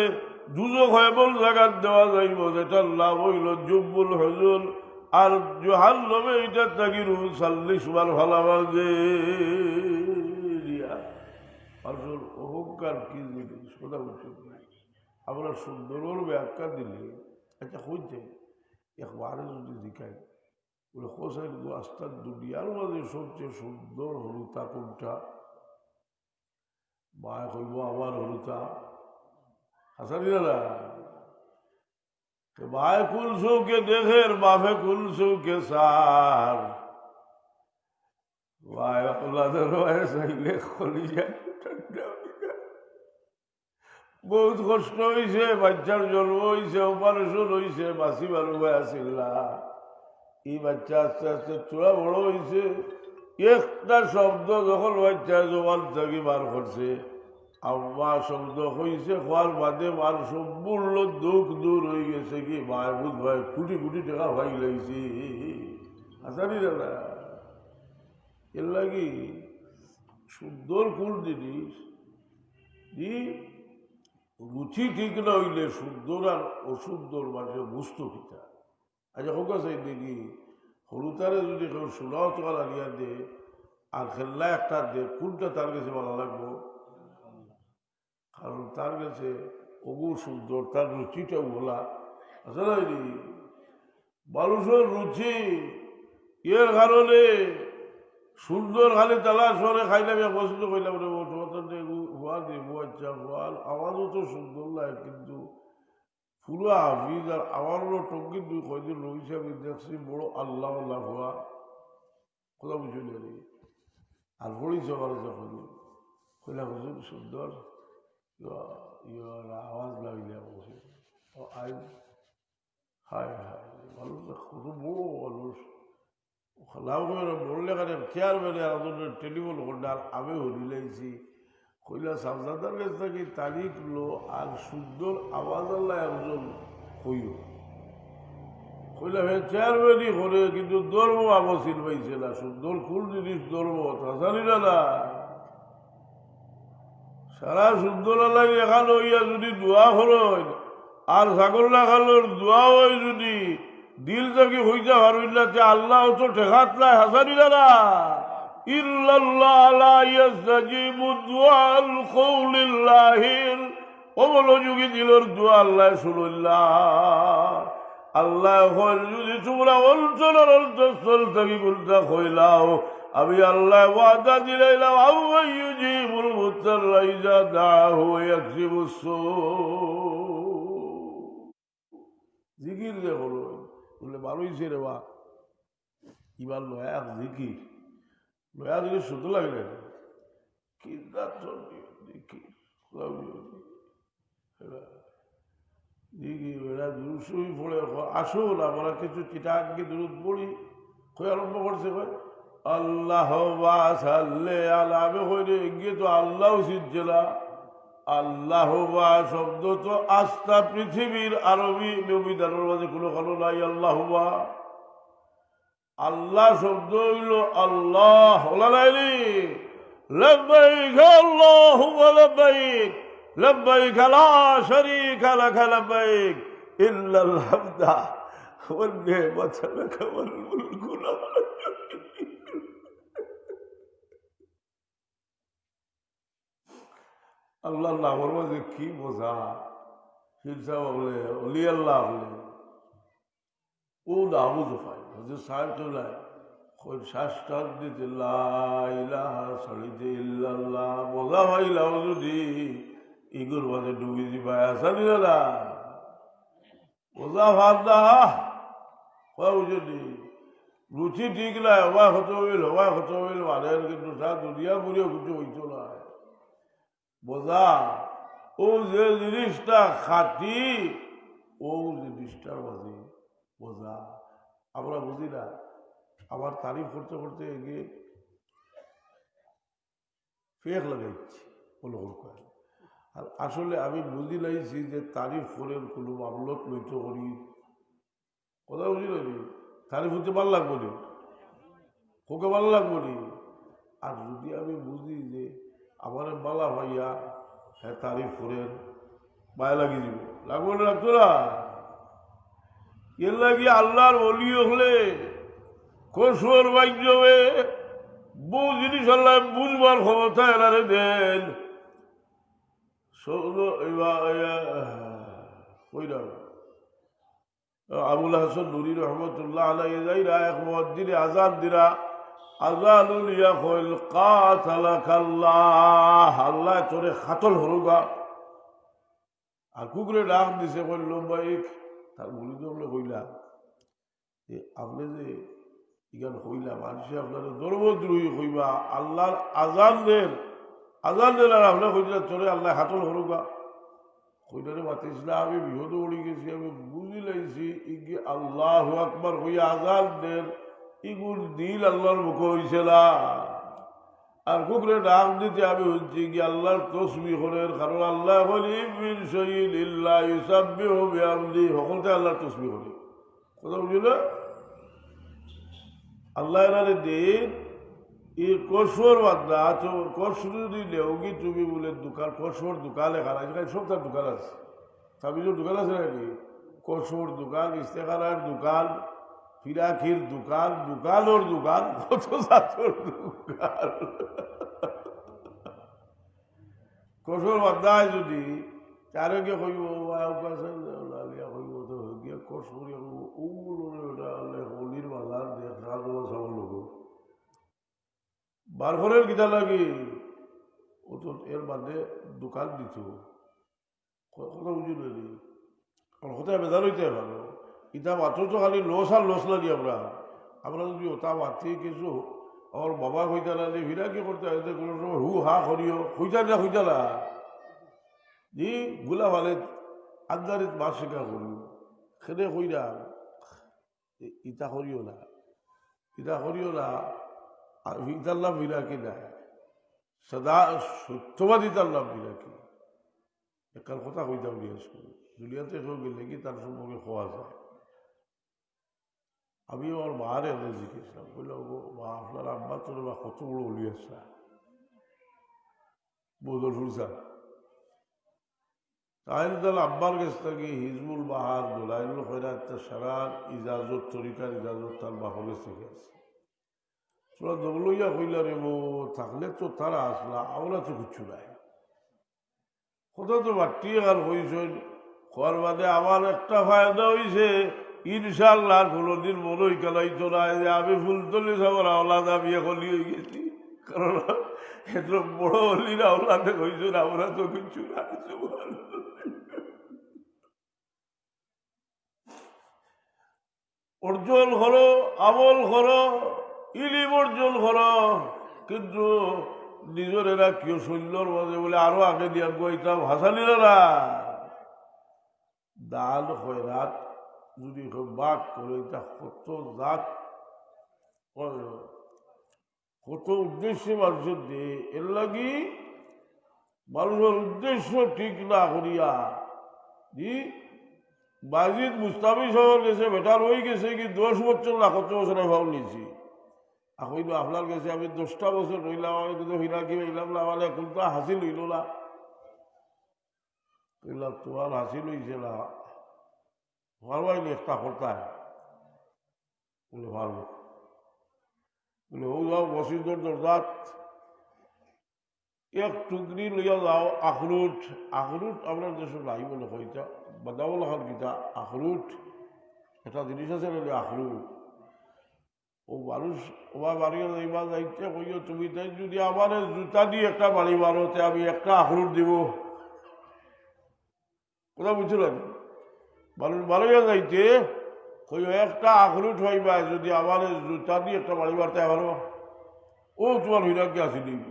দুজক হয়ে বল জায়গা দেওয়া যাইব যেটার নাম হইল জুব্বুল হুজুর। আর জাহান্নামে এটা থাকি 40 বার ভালা বাজে। আসল অহংকার কি জিনিস কথা উচিত নাই। আমরা সুন্দর ব্যাখ্যা দিলে আচ্ছা হইছে একবারে যদি দেখায় বলে হোসেন আস্তার দুনিয়ার মাঝে সবচেয়ে সুন্দর হলুতা কোনটা? মায় কইব আমার হলুতা হাসানি না মায় কুল চৌকে দেখের বাপে কুল চৌকে সার মায় আপনাদের চাইলে খলি যায়। বহুত কষ্ট হয়েছে, বাচ্চার জন্ম হয়েছে, অপারেশন হয়েছে, বাঁচি ভালো হয়ে আসিল না। এই বাচ্চা আস্তে আস্তে চূড়া বড় হয়েছে, একটা শব্দ যখন বাচ্চা জবান থেকে বার করছে আম্মা শব্দ হয়েছে হওয়ার বাদে বার সম্পূর্ণ দুঃখ দূর হয়ে গেছে কি মাহবুদ ভাই কোটি কোটি টাকা ভাই লাগছে আসানি দাদা এর লাগি সুন্দর কোন জিনিস জি রুচি ঠিক না হইলে সুন্দর আর অসুন্দর মানুষের বুঝতো কিতা আচ্ছা হোক আছে দেখি হলুতারে যদি কেউ সোনাও টাকা লাগিয়া দে আর খেলনা একটা দে কোনটা তার কাছে ভালো লাগবো কারণ তার কাছে অগু সুন্দর তার রুচিটাও বলা আসলে মানুষের রুচি এর কারণে সুন্দর খালি তালা শহরে খাইলাম পছন্দ করলাম রে হওয়া দেবো আচ্ছা হওয়াল আমারও তো সুন্দর লাগে কিন্তু পুরো হাফিজ আর আমারও টঙ্কি দুই কয়দিন রয়েছে আমি দেখছি বড় আল্লাহ আল্লাহ হওয়া কথা বুঝে নেই আর পড়িস যখন কইলাম হুজুর সুন্দর আওয়াজ লাগিলে বসে আইন হায় হায় মানুষ কত বড় মানুষ লাভ বললে কারণে চেয়ারম্যানে আমাদের টেলিফোন করলে আমি হরিলাইছি কইলা সাবজাদার কাছ থেকে তারিখ লো আর সুন্দর আওয়াজ আল্লাহ একজন হইও কইলা হে চেয়ারম্যানই করে কিন্তু ধর্ম আবসিল পাইছে না সুন্দর কোন জিনিস ধর্ম জানি না সারা সুন্দর আল্লাহ এখান হইয়া যদি দোয়া হরই আর ছাগল না খালোর দোয়া হয় যদি দিল থেকে হইতে পারবেন না যে আল্লাহ তো ঠেকাত নাই হাসানি দাদা ইল্লাল্লাহ লা ইয়াস্তাজিবু দুআল কওলিল্লাহিল অমনোযোগী দিলর দোয়া আল্লাহ শুনল্লাহ আল্লাহ হল যদি তোমরা অঞ্চলের অন্তঃস্থল থেকে বলতে হইলাও আমি আল্লাহ ওয়াদা দিলাম আউয়ুজিবুল মুত্তারা ইযা দাহু ইয়াকসিবুস সূ জিকির যে হলো বলে ভালোইছে রে বা ইবার লয়া জিকির লয়া দিকে শুধু লাগে না কি জিকির এরা দুরুসই পড়ে আসুন আমরা কিছু চিটা আগে দূরত পড়ি কই আরম্ভ করছে কই আল্লাহ সাল্লে আলা আমি কইলে এগিয়ে তো আল্লাহ সিদ্ধে না আল্লাহ শব্দ তো আস্থা পৃথিবীর আরবি নবীদানের মাঝে কোনো কারো নাই আল্লাহ আল্লাহ শব্দ হইল আল্লাহ লাইনি লব্বাইক আল্লাহুম্মা লব্বাইক লব্বাইক লা শারীকা লাক লব্বাইক ইল্লাল হামদা ওয়ান নি'মাতা লাক ওয়াল মুলকু লা আল্লাহর নামের মাঝে কি বোঝা শিরসা বলে অলি আল্লাহ বলে ও নামও জোফাই হচ্ছে সাহেব চলায় ওই শ্বাসটার দিতে লাইলাহা সাড়িতে ইল্লাল্লাহ বোঝা ভাইলাও যদি ইগুর মাঝে ডুবি দিবা আসানি দাদা বোঝা ভাত দা যদি রুচি ঠিক নাই হওয়া হতে হইল মানের কিন্তু সা দুনিয়া বুড়িও কিছু হইতো না বোঝা ও যে জিনিসটা খাটি ও জিনিসটার মাঝে বোঝা আমরা বুঝি না আমার তারিফ করতে করতে এগিয়ে ফেক লাগাইছি কোনো করে আর আসলে আমি বুঝি লাইছি যে তারিফ করেন কোনো মামলত লইত করি কথা বুঝি লাগি তারিফ হতে ভালো লাগবো নি ওকে ভালো লাগবো নি আর যদি আমি বুঝি যে আমার বালা ভাইয়া হ্যাঁ তারিফ করেন মায়া লাগিয়ে দিব লাগবো না লাগতো না এর লাগিয়ে আল্লাহর বলি হলে কসুর বাক্যবে বহু জিনিস আল্লাহ বুঝবার ক্ষমতা এনারে দেন আবুল হাসান নুরি রহমতুল্লাহ আলাইরা এক মসজিদে আজান দিরা আজানুল ইয়াকুল কাতালাকাল্লাহ আল্লাহ তোরে খাতল হরুগা আর কুকুরে ডাক দিছে বলল বাইক তার বলি তো বলে কইলা যে আপনি যে ইগান কইলা মানুষে আপনার দরবদ্রোহী কইবা আল্লাহর আজান দেন আর আপনার কইলা তোরে আল্লাহ খাতল হরুগা কইলারে বাতিস না আমি বিহদ উড়ি গেছি আমি বুঝি লাইছি ইগে আল্লাহু আকবার হইয়া আজান দেন ইগুর দিল আল্লাহর মুখে হয়েছে না। আর কুকুরে ডাক দিতে আমি হচ্ছি কি আল্লাহর তসবিহ করেন, কারণ আল্লাহ বলি মিন শাইইন ইল্লা ইউসাব্বিহু বিহামদিহি, সকলতে আল্লাহর তসবিহ করে। কথা বুঝল? আল্লাহ এনারে দিন এই কসর বাদা তো কসর যদি লেওগি তুমি বলে দোকান কসর দোকান এখানে এখানে সব তার দোকান আছে, সাবিজের দোকান আছে নাকি? কসর দোকান, ইস্তেখানার দোকান, ফিরাখির দোকান, দোকানোর দোকান, কত জাতর দোকান। কসর বাদায় যদি চারকে কইব কইব তো গিয়ে কসর হলির বাজার দেখা সবার লোক বারফরের গীতা লাগে ও তো এর বাদে দোকান দিত। কথা বুঝলি কোথায় বেজার হইতে ভালো ইটা মাত্র তো খালি লস আর লস লাগি আমরা। আমরা যদি ওটা মাতি কিছু আমার বাবা হইতা না ভিড়া কি করতে হয় কোনো সময় হু হা করিও হইতা না জি গুলা ভালে আদারিত মাছ শেখা করিও খেলে কইরা ইটা করিও না, ইটা করিও না। ইটার নাম বিরাকি নাই, সদা সত্যবাদী তার নাম বিরাকি। একার কথা কইতাম দিয়েছি দুনিয়াতে কেউ গেলে কি তার সম্পর্কে খোয়া যায়। আমি আমার মার এনে জিজ্ঞেসলাম বললাম মা আপনার আব্বা তোর বা কত বড় অলি আসা বদরপুর স্যার। তাহলে তাহলে আব্বার কাছ থেকে হিজবুল বাহার দোলাইনুল খৈরাত সারার ইজাজত তরিকার ইজাজত তার বাহর কাছ থেকে আছে। তোরা দৌলইয়া কইলা রে বো থাকলে তো তারা আসলা, আমরা তো কিচ্ছু নাই। কোথাও তো বাটিয়ে গান হয়েছেন খোয়ার বাদে আমার একটা ফায়দা হয়েছে ইনশাল্লাহ কোনোদিন মনেই কালাইতো না যে আমি ফুলতলি সবার আওলাদ আমি হলি হয়ে গেছি। কারণ এত বড় হলিরা আওলাদে হয়েছেন, আমরা তো কিচ্ছু না। অর্জন করো, আমল করো, ইলিম অর্জন করো, কিন্তু নিজের এরা কেউ শৈল্যর মাঝে বলে আরো আগে দিয়ে গইতাম হাসানির না দান খয়রাত যদি বাক করে এটা কত জাত কত উদ্দেশ্যে মানুষের দিয়ে এর লাগি মানুষের উদ্দেশ্য ঠিক না করিয়া জি বাজিদ মুস্তাফি শহর গেছে বেটার হয়ে গেছে কি 10 বছর না কত বছর ভাব নিয়েছি। এখন আপনার কাছে আমি 10টা বছর রইলাম, আমি কিন্তু হিরাকি হইলাম না মানে কোনটা হাসিল হইল না। তোমার হাসিল হইছে না ভালোই একটা করতায় বলে ভালো বলে ও যাও বসিদর দরজাত এক টুকরি লইয়া যাও আখরুট। আখরুট আপনার দেশে নাই বলে হইতা বাদাবল খান গীতা আখরুট একটা জিনিস আছে না আখরুট। ও মানুষ ওবার বাড়িয়ে যাইবা যাইতে কইও তুমি তাই যদি আমার জুতা দিয়ে একটা বাড়ি মারোতে আমি একটা আখরুট দিব। কোথা বুঝছো না মানুষ বাড়িয়ে যাইতে কইও একটা আখরুট হইবা যদি আমার জুতা দিয়ে একটা বাড়ি মারতে পারো ও তোমার হইরাকে আসি দিব।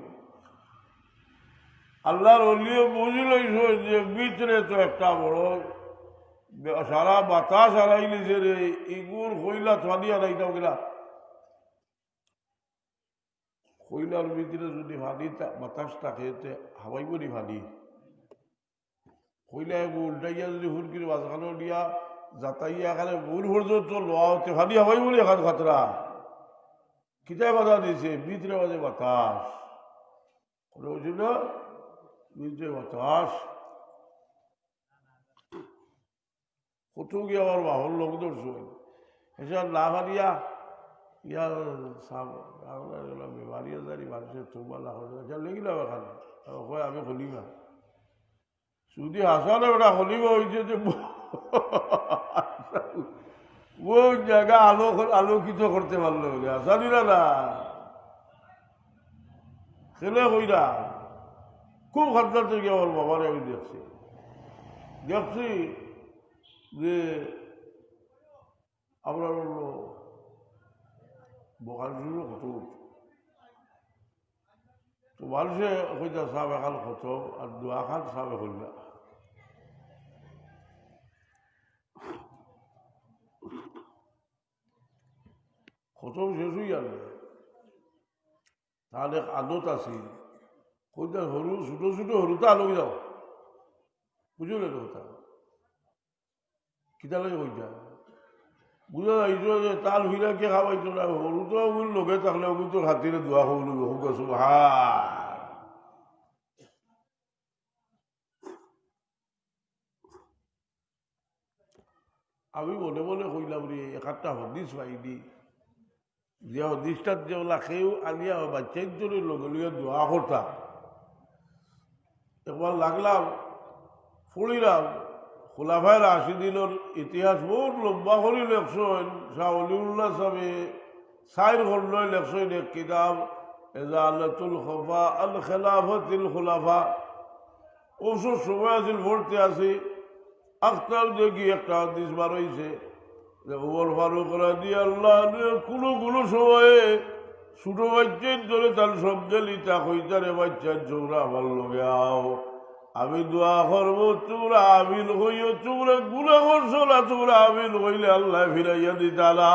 আল্লাহর অলিও বুঝল যে ভিতরে তো একটা বড় সারা বাতাস হারাইলিছে রে ইগুর হইলা থাদিয়া নাইতাম গেলা কইলার ভিতরে যদি ভাদি বাতাসটা খেতে হাওয়াই বলি ভাদি কইলা উল্টাইয়া যদি হুড়কির বাজখানো দিয়া যাতাইয়া এখানে ভুল পর্যন্ত লোয়া হতে ভাদি হাওয়াই বলি এখান খাতরা কিতায় বাধা দিয়েছে ভিতরে বাজে বাতাস বুঝল ভিতরে বাতাস কত গিয়ে আমার বাহর লোক ধরছে এসব না ভাদিয়া ইয়া বেমারিয়া জারি মানুষের তোমার লেগিলাম এখানে কয় আমি হলিমা যদি হাসানো ওটা হলিমা হয়েছে যে ওই জায়গা আলোকিত করতে পারলো বলে হাসানিরা না ছেলে হইরা খুব খাদ্যার থেকে আমার বাবারে আমি দেখছি যে আমরা বোকার কত তো মানুষে হইতা সাপ এখান কত আর দোয়া খান সাপ হইলা খতম শেষ হয়ে যাবে তাহলে আদত আছে কইতা সরু ছোটো ছোটো সরুতে আলোক যাও বুঝলে কথা কিতা লাগে কইতা বুঝা যাইছ যে তাল ফিরাকে খাওয়াইতো না সরুতো ওগুলো লগে থাকলে ওগুলো তোর হাতিরে দোয়া হল হোক আছো হা আমি মনে মনে কইলাম রে একটা হদিস পাইনি যে হদিসটার যে ওলা খেয়েও আনিয়া বাচ্চার জন্য লগে লগে দোয়া করতাম একবার লাগলাম পড়িলাম খোলাফায় রাশিদিনের ইতিহাস বহুত লম্বা করে লেখছেন শাহ অলিউল্লাহ সাহেবে সাইর খন্ডয় লেখছেন এক কিতাব এজালাতুল খফা আল খেলাফাতিল খোলাফা ওসব সময় আছিল ভর্তি আছি আখতার দেখি একটা হাদিস বার হয়েছে যে ওমর ফারুক রাদিয়াল্লাহু আনহু কোনো কোনো সময়ে ছোটো বাচ্চার ধরে তার সবকে লিতা কইতারে বাচ্চার চৌরা আমার লগে আও আমি দোয়া করবো তোমরা আমিন হইও তোমরা গুণা করছো না তোমরা আমিন হইলে আল্লাহ ফিরাইয়া দিতালা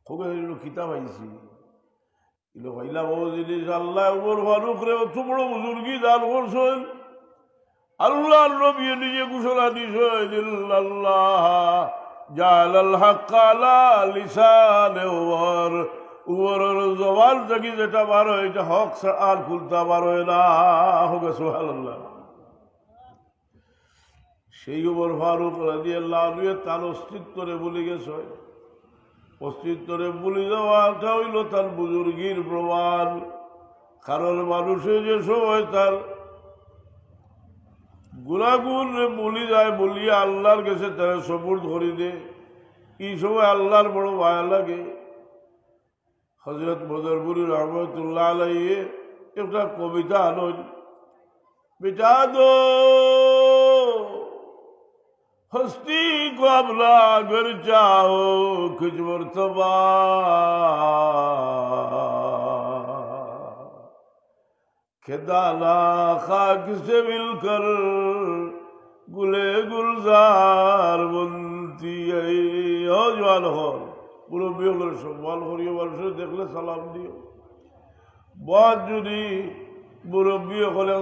খুব কিতাব আইছি কিন্তু হইলাম ও জিনিস আল্লাহ ওমর ফারুক রে অত বড় বুজুর্গি দান করছেন আল্লাহর নবী নিজে ঘোষণা দিছেন ইল্লাল্লাহ জালাল হক আলা লিসানে ওমর উমরের জবান থেকে যেটা বার হয় এটা হক আর খুলতে পারবে না হোক সুবহানাল্লাহ সেই ওমর ফারুক রাদিয়াল্লাহু আনহু তার অস্তিত্বরে বলে গেছে অস্তিত্বরে বলে যাওয়াটা হইল তার বুজুর্গির প্রমাণ কারণ মানুষের যে সময় তার গুণাগুণ বলি যায় বলিয়া আল্লাহর কাছে তারা সবুর ধরি দে এই সময় আল্লাহর বড় মায়া লাগে হযরত বদরপুরি রহমতুল্লাহ আলাইহি একটা কবিতা আনন বেটা দো হস্তি को अपना अगर चाहो कुछ मर्तबा खेदाना खाक से मिलकर गुले गुलजार बनती है जवान हो মুরব্বী হলে সম্মান করিও মানুষের দেখলে সালাম দিও বাদ যদি মুরব্বী হলে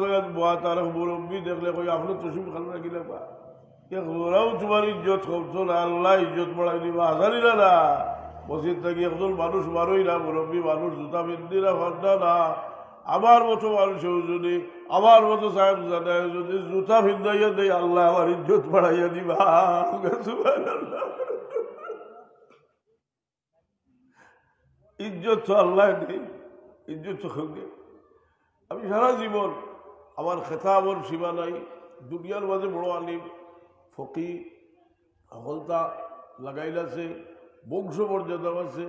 তার মুরব্বী দেখলে কই আপনি তসিম খাল রাখিলে পা ওরাও তোমার ইজ্জত করতো না আল্লাহ ইজ্জত বাড়াই দিবা আসারি না মসজিদ থেকে একজন মানুষ বারোই না মুরব্বী মানুষ জুতা বিন্দি না ফান্ডা না আমার মতো মানুষেও যদি আমার মতো সাহেব জানায় যদি জুতা ভিন্দাইয়া দেয় আল্লাহ আমার ইজ্জত বাড়াইয়া দিবা ইজ্জত তো আল্লাহ নেই ইজ্জত তো খেয়ে আমি সারা জীবন আমার খেতাবর সীমা নাই দুনিয়ার মাঝে বড় আলিম ফকি হলতা লাগাইলাছে বংশ মর্যাদা আছে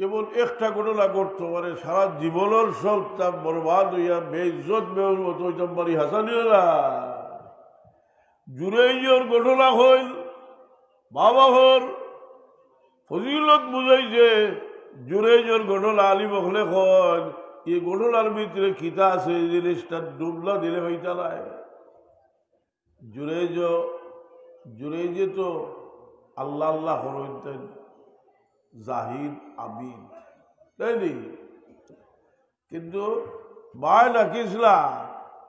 এমন একটা ঘটনা করতো মানে সারা জীবনের সব তার বরবাদ হইয়া বেইজ্জত বেউর মতো হইতাম বাড়ি হাসানিরা জুড়েইয়র ঘটনা হইল বাবা হর ফজিলত বুঝাইছে জুড়েইয়র ঘটনা আলিম হলে কন এই ঘটনার ভিতরে খিতা আছে এই জিনিসটা ডুবলা দিলে হইতা নাই জুড়েইজে তো আল্লাহ আল্লাহ হরতেন জাহিদ আবিদ তাই নি কিন্তু মায় ডাকিসলা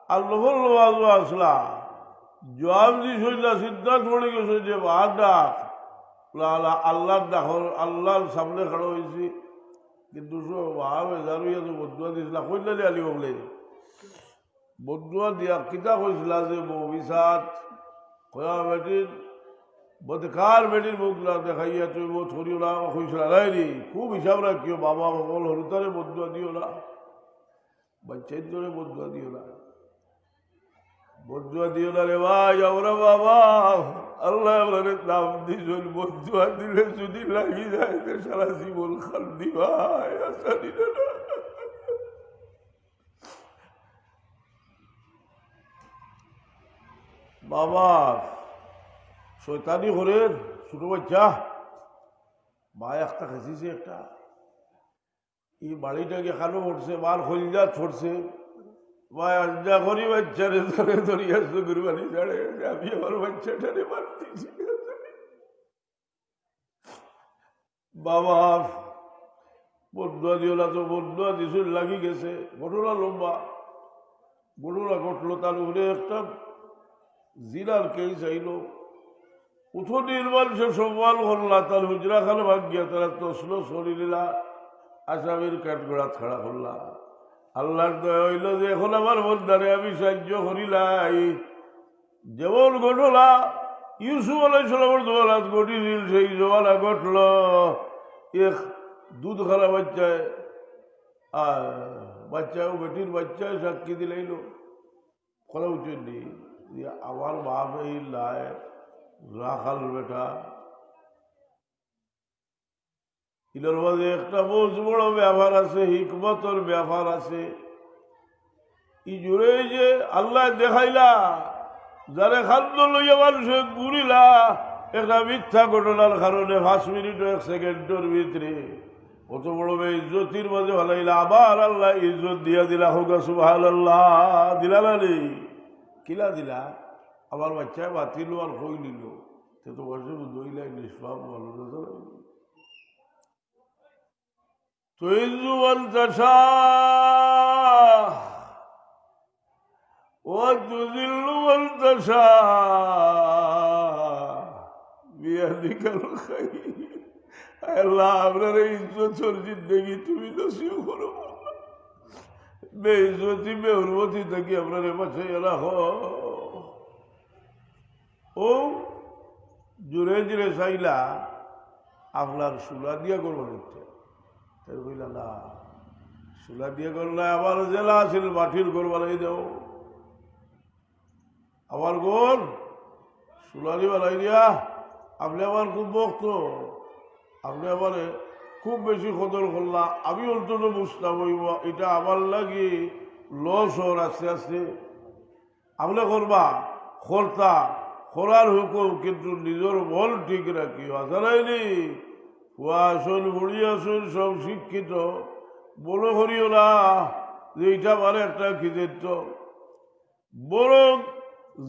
আল্লাহ আসলা জবাব দিছলা সিদ্ধান্ত পড়ে গেছে যে মার ডাক আল্লাহর ডাক আল্লাহর সামনে খাড়ো হয়েছি কিন্তু বেজারুইয়া তো বদুয়া দিছিলা কইলালি আলি বলে বদুয়া দিয়া কিতা কইসলা যে মবিসাত কয়া বেটির বদকার বেটির মুখলা দেখাইয়া তুই বোধ করিও না কইসলা রাইনি খুব হিসাব রাখিও বাবা সকল হরুতারে বদুয়া দিও না বাচ্চার ধরে বদুয়া দিও না বদুয়া দিও না রে ভাই আমরা বাবা আল্লাহ আপনার নাম দিয়েছেন বদুয়া দিলে যদি লাগি যায় সারা জীবন খান্দি ভাই আশা দিল না বাবা শৈতানি ঘরের ছোট বাচ্চা মা একটা খেয়েছে একটা এই বাড়িটাকে খানো পড়ছে মার হলজা ছড়ছে মা আঞ্জা করি বাচ্চারে ধরে ধরিয়া চকুর বাড়ি ছাড়ে আমি আমার বাচ্চাটারে মারতেছি বাবা বদুয়া দিও না তো, বদুয়া দিছুন লাগি গেছে। ঘটনা লম্বা, ঘটনা ঘটলো তার উপরে একটা জিনার কেই চাইল। উঠোনির মানুষে সম্মান করলা, তার হুজরা খান ভাগ্যা তারা তসলো শরীরা আসামির কাঠগোড়া ছাড়া করলা। আল্লাহর দয়া হইল যে এখন আমার বন্ধারে আমি সাহায্য করিলাই। যেমন ঘটনা ইউসুফ আলাইহিসসালামের জমানাত ঘটিছিল, সেই জমানা ঘটল। এক দুধ খানা বাচ্চায় বাচ্চাও বেটির বাচ্চায় সাক্ষী দিলাইল। কথা উচিত নেই যে আমার বাপ এই লাই রাখাল বেটা। এটার মাঝে একটা বহুত বড় ব্যাপার আছে, হিকমতর ব্যাপার আছে। ই জুড়ে যে আল্লাহ দেখাইলা যারে খাদ্য লইয়া মানুষে ঘুরিলা একটা মিথ্যা ঘটনার কারণে 5 মিনিট 1 সেকেন্ডের ভিতরে কত বড় ইজ্জতির মাঝে ভালাইলা। আবার আল্লাহ ইজ্জত দিয়া দিলা, হোক সুবহানাল্লাহ। দিলা না নেই? কিলা দিলা? আমার বাচ্চায় বাতিল আর হই নিল, সে তো বসে দইলাই নিষ্পাপ বলো না। تعز من تشاء وتذل من تشاء بيدك الخير। আল্লাহ আপনার এই ইজ্জতের জিন্দগি তুমি নসিব করো, বেইজ্জতি বেহুরমতি থাকি আপনার বাঁচাইয়া রাখো। ও জোরে জোরে চাইলা আপনার সুলা দিয়া করবো নিচ্ছে, বইলা না সুলা দিয়ে করলে আবার জেলা আছিল মাটির ঘর বানাই দেও। আমার ঘর সুলারি বানাই দিয়া আপনি আমার খুব বক্ত, আপনি আমার খুব বেশি কদর করলা। আমি অন্তত বুঝতাম হইব এটা আমার লাগি লস হর আস্তে আস্তে। আপনি করবা খরতা খরার হুকুম, কিন্তু নিজের মন ঠিক রাখি। আসা নাইনি হুয়া আসুন বুড়ি আসুন সব শিক্ষিত, বলো করিও না যে এইটা মানে একটা কৃতিত্ব। বরং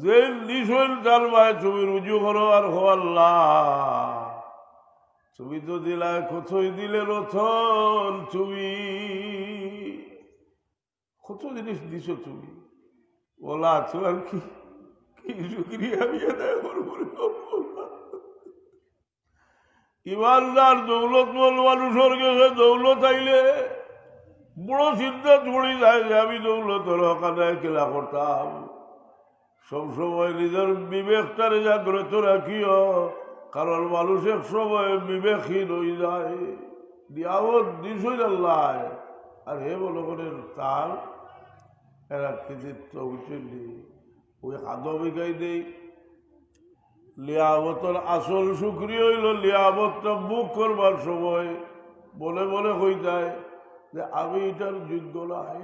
যে নিশল তার মায় তুমি রুজু করো আর হো আল্লাহ তুমি তো দিলায় কোথায় দিলে রথন, তুমি কত জিনিস দিছ তুমি বলা আছো আর কি শুক্রিয়া আমি আদায় করবো। ইমানদার দৌলতমল মানুষের কাছে দৌলত আইলে বড় চিন্তা পড়ে যায় যে আমি দৌলতের হকানায় খেলা করতাম। সবসময় নিজের বিবেকটারে জাগ্রত রাখিও, কারণ মানুষ এক সময় বিবেকহীন হয়ে যায়। দিয়াবত দিছই আল্লাহ আর হে বলো করে তার এরা কৃতিত্ব উচিত নেই। ওই আদবিকাই দেই লিয়াবতর আসল শুক্রিয়া হইল লিয়াবতটা বুক করবার সময় বলে বলে হয়ে যায় যে আমি এটার যোগ্য নাই।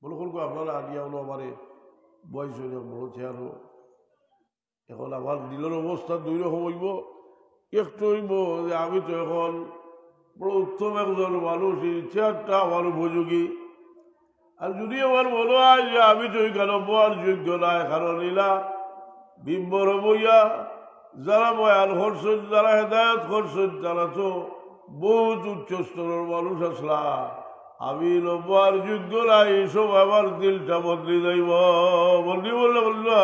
বলে কোন আপনারা আনিয়া হলো আমারে বয়স হইল বলছে আরো এখন আমার দিলের অবস্থা দুই রকম হইব। একটু হইব যে আমি তো এখন বড় উত্তম একজন মানুষ, ইচ্ছাটা আমার উপযোগী। আর যদি আমার মনে হয় যে আমি তো এখানে বলার যোগ্য নাই, কারণ এলা বিম্বর বইয়া যারা বয়ান করছেন, যারা হেদায়ত করছেন, তারা তো বহুত উচ্চ স্তরের মানুষ আসলা। আমি লম্বার যোগ্য নাই, এইসব আমার দিলটা বদলি যাইব। বদলি বললে বললা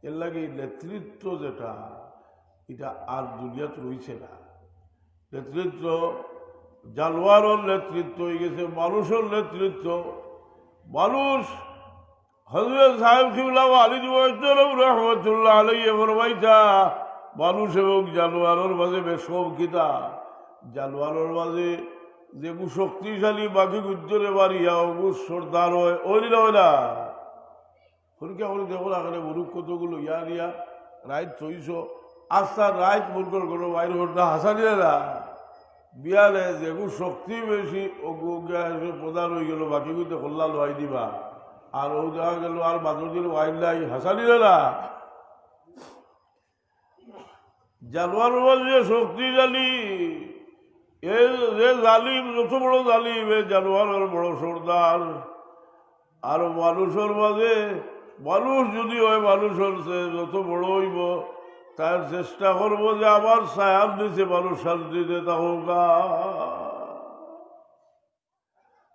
এর লাগে নেতৃত্ব যেটা এটা আর দুনিয়াত রয়েছে না। নেতৃত্ব জানোয়ারের নেতৃত্ব হয়ে গেছে মানুষের নেতৃত্ব। মানুষ হযরত সাহেব কিবলা আলী রহমতুল্লাহ আলাইহি ফরমাইতা মানুষ এবং জানোয়ারের মাঝে বেশম কিতা। জানোয়ারের মাঝে যে শক্তিশালী বাকি গুজ্জরে বাড়িয়া অবুজ সর্দার হয় ওই হয় না। পরীক্ষা করে দেখো এখানে মুরুখ কতগুলো ইয়া নিয়া রাইট চইছ আস্তা রাইট মুরগর কোনো বাইর হটা হাসা দিয়ে না বিয়ালে যেগু শক্তি বেশি প্রধান হয়ে গেল বাকি গুতে কল্যাণ হয় দিবা আর ও দেখা গেল আর বাদর দিল ওয়াইন নাই হাসা দিলে না। জানোয়ার যে শক্তিশালী এ যে জালিম যত বড় জালিম এ জানোয়ারের বড় সর্দার। আর মানুষের মাঝে মানুষ যদি হয় মানুষের সে যত বড় হইব তার চেষ্টা করবো যে আমার ছায়ার নিচে মানুষ শান্তিতে থাকুকা।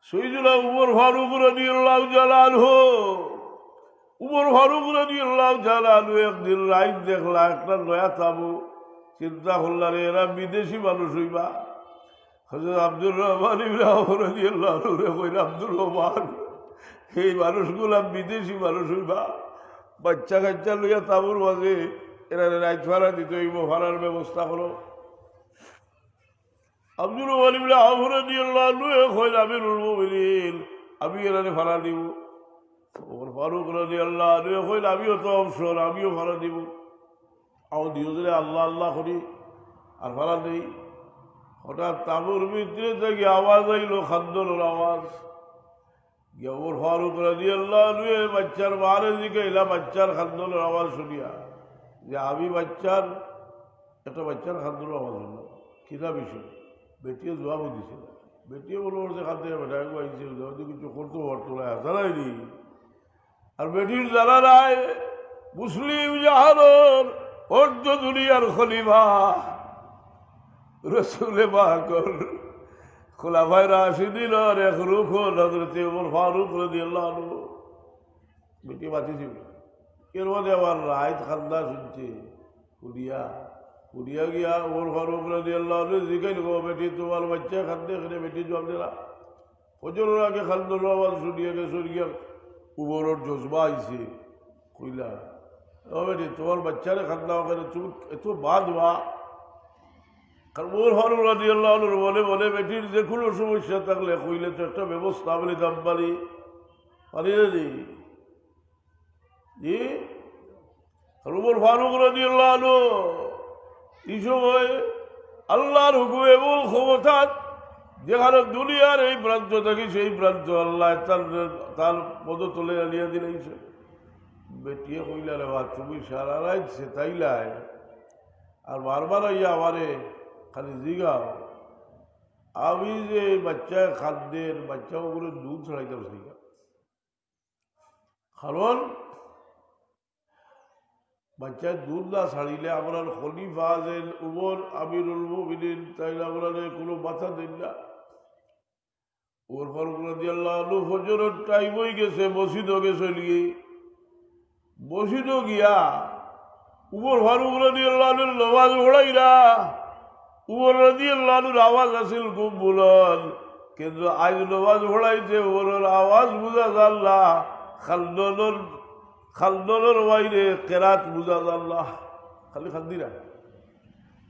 সৈয়দুনা উমর ফারুক রাদিয়াল্লাহু তাআলা আনহু, উমর ফারুক রাদিয়াল্লাহু তাআলা আনহু একদিন রাত দেখলা একটা নয়া তাবু, চিন্তা করলা রে এরা বিদেশি মানুষ হইবা। হযরত আব্দুর রহমান ইবনে আওফ রাদিয়াল্লাহু আনহু কইল, আব্দুর রহমান, এই মানুষগুলা বিদেশি মানুষ হইবা, বাচ্চা কাচ্চা লইয়া তাবুর মাঝে এরা রাত ভাড়া দিতে হইব, ভাড়ার ব্যবস্থা করো। আব্দুর রহমান ইবনে আওফ রাদিয়াল্লাহু আনহু কইল, আমিরুল মুমিনিন, আমি এরা ভাড়া দিব। ওমর ফারুক রাদিয়াল্লাহু আনহু কইল, আমিও তো অবসর, আমিও ভাড়া দিব। আমার দুজনে আল্লাহ আল্লাহ করি আর ভাড়া নেই। হঠাৎ তাবুর ভিতরে থেকে আওয়াজ আইল, খাদ্দনের আওয়াজ। ওমর ফারুক রাদিয়াল্লাহু আনহু বাচ্চার মারে জিগাইলা, বাচ্চার খাদ্দনের আওয়াজ শুনিয়া, যে আমি বাচ্চার একটা বাচ্চার খাদ্দনের আওয়াজ শুনলাম, কিনা বিষয়? বেটিয়ে জবাব দিছিল, বেটিয়ে বলবো যে খাদ্য বেটা আইছে, কিছু করতে পারতো না, জানাইনি। আর বেটির জানা নাই মুসলিম জাহানের অর্ধ দুনিয়ার খলিফা রসুলে পাকের খোলাফায়ে রাশিদিনের এক রুখ হযরত ওমর ফারুক রাদিয়াল্লাহু আনহু। বেটি বাঁচিছিল, এর মধ্যে আবার রাত খান্দা শুনছে, উড়িয়া গিয়া ওমর ফারুক রাদিয়াল্লাহু আনহু জিজ্ঞাসা করো, বেটি তোমার বাচ্চা খাদ্যে এখানে? বেটি জবাব দিলা। ফজরের আগে খাদ্যর আওয়াজ শুনিয়া গেছে, গিয়া উমরের জজবা আইছে, কইলা, ও বেটি তোমার বাচ্চারে খাদ্যা ওখানে তুমি এত বাদ বা। কারণ ওমর ফারুক রাদিয়াল্লাহু আনহু বলে বলে বেটির যে কোনো সমস্যা থাকলে কইলে তো একটা ব্যবস্থা বলে দাম পারি পারি না জি। আর ওমর ফারুক রাদিয়াল্লাহু আনহু এই সময় আল্লাহর হুকুমে এবং ক্ষমতা, যেখানে দুনিয়ার এই প্রান্ত থেকে সেই প্রান্ত আল্লাহ তার পদতলে আনিয়া দিলাইছে। বেটিয়ে কইলা, রে বা তুমি সারা রাত সেটাইলাই আর বারবার আইয়া আমারে খালি জিগাও, আমি যে বাচ্চা খাদ্যের বাচ্চা ওগুলো দুধ ছড়াইতাম শিখা। কারণ বাচ্চার দুধ না ছাড়িলে আপনার খলিফা যে উমর আমিরুল মুমিনিন, তাইলে আপনার কোনো মাথা দেন না। ওমর ফারুক রাদিয়াল্লাহু আনহু ফজরের টাইম হয়ে গেছে, মসজিদও গেছে, লিয়ে মসজিদও গিয়া উমর ফারুক রাদিয়াল্লাহু আনহুর নামাজ পড়াইরা। উমর রাদিয়াল্লাহু আনহুর আওয়াজ আছিল খুব বুলন্দ, কিন্তু আজ নামাজ পড়াইতে ওমরের আওয়াজ বুঝা যান না, খালদনের বাইরে কেরাত বুঝা যান না, খালি খান্দিরা।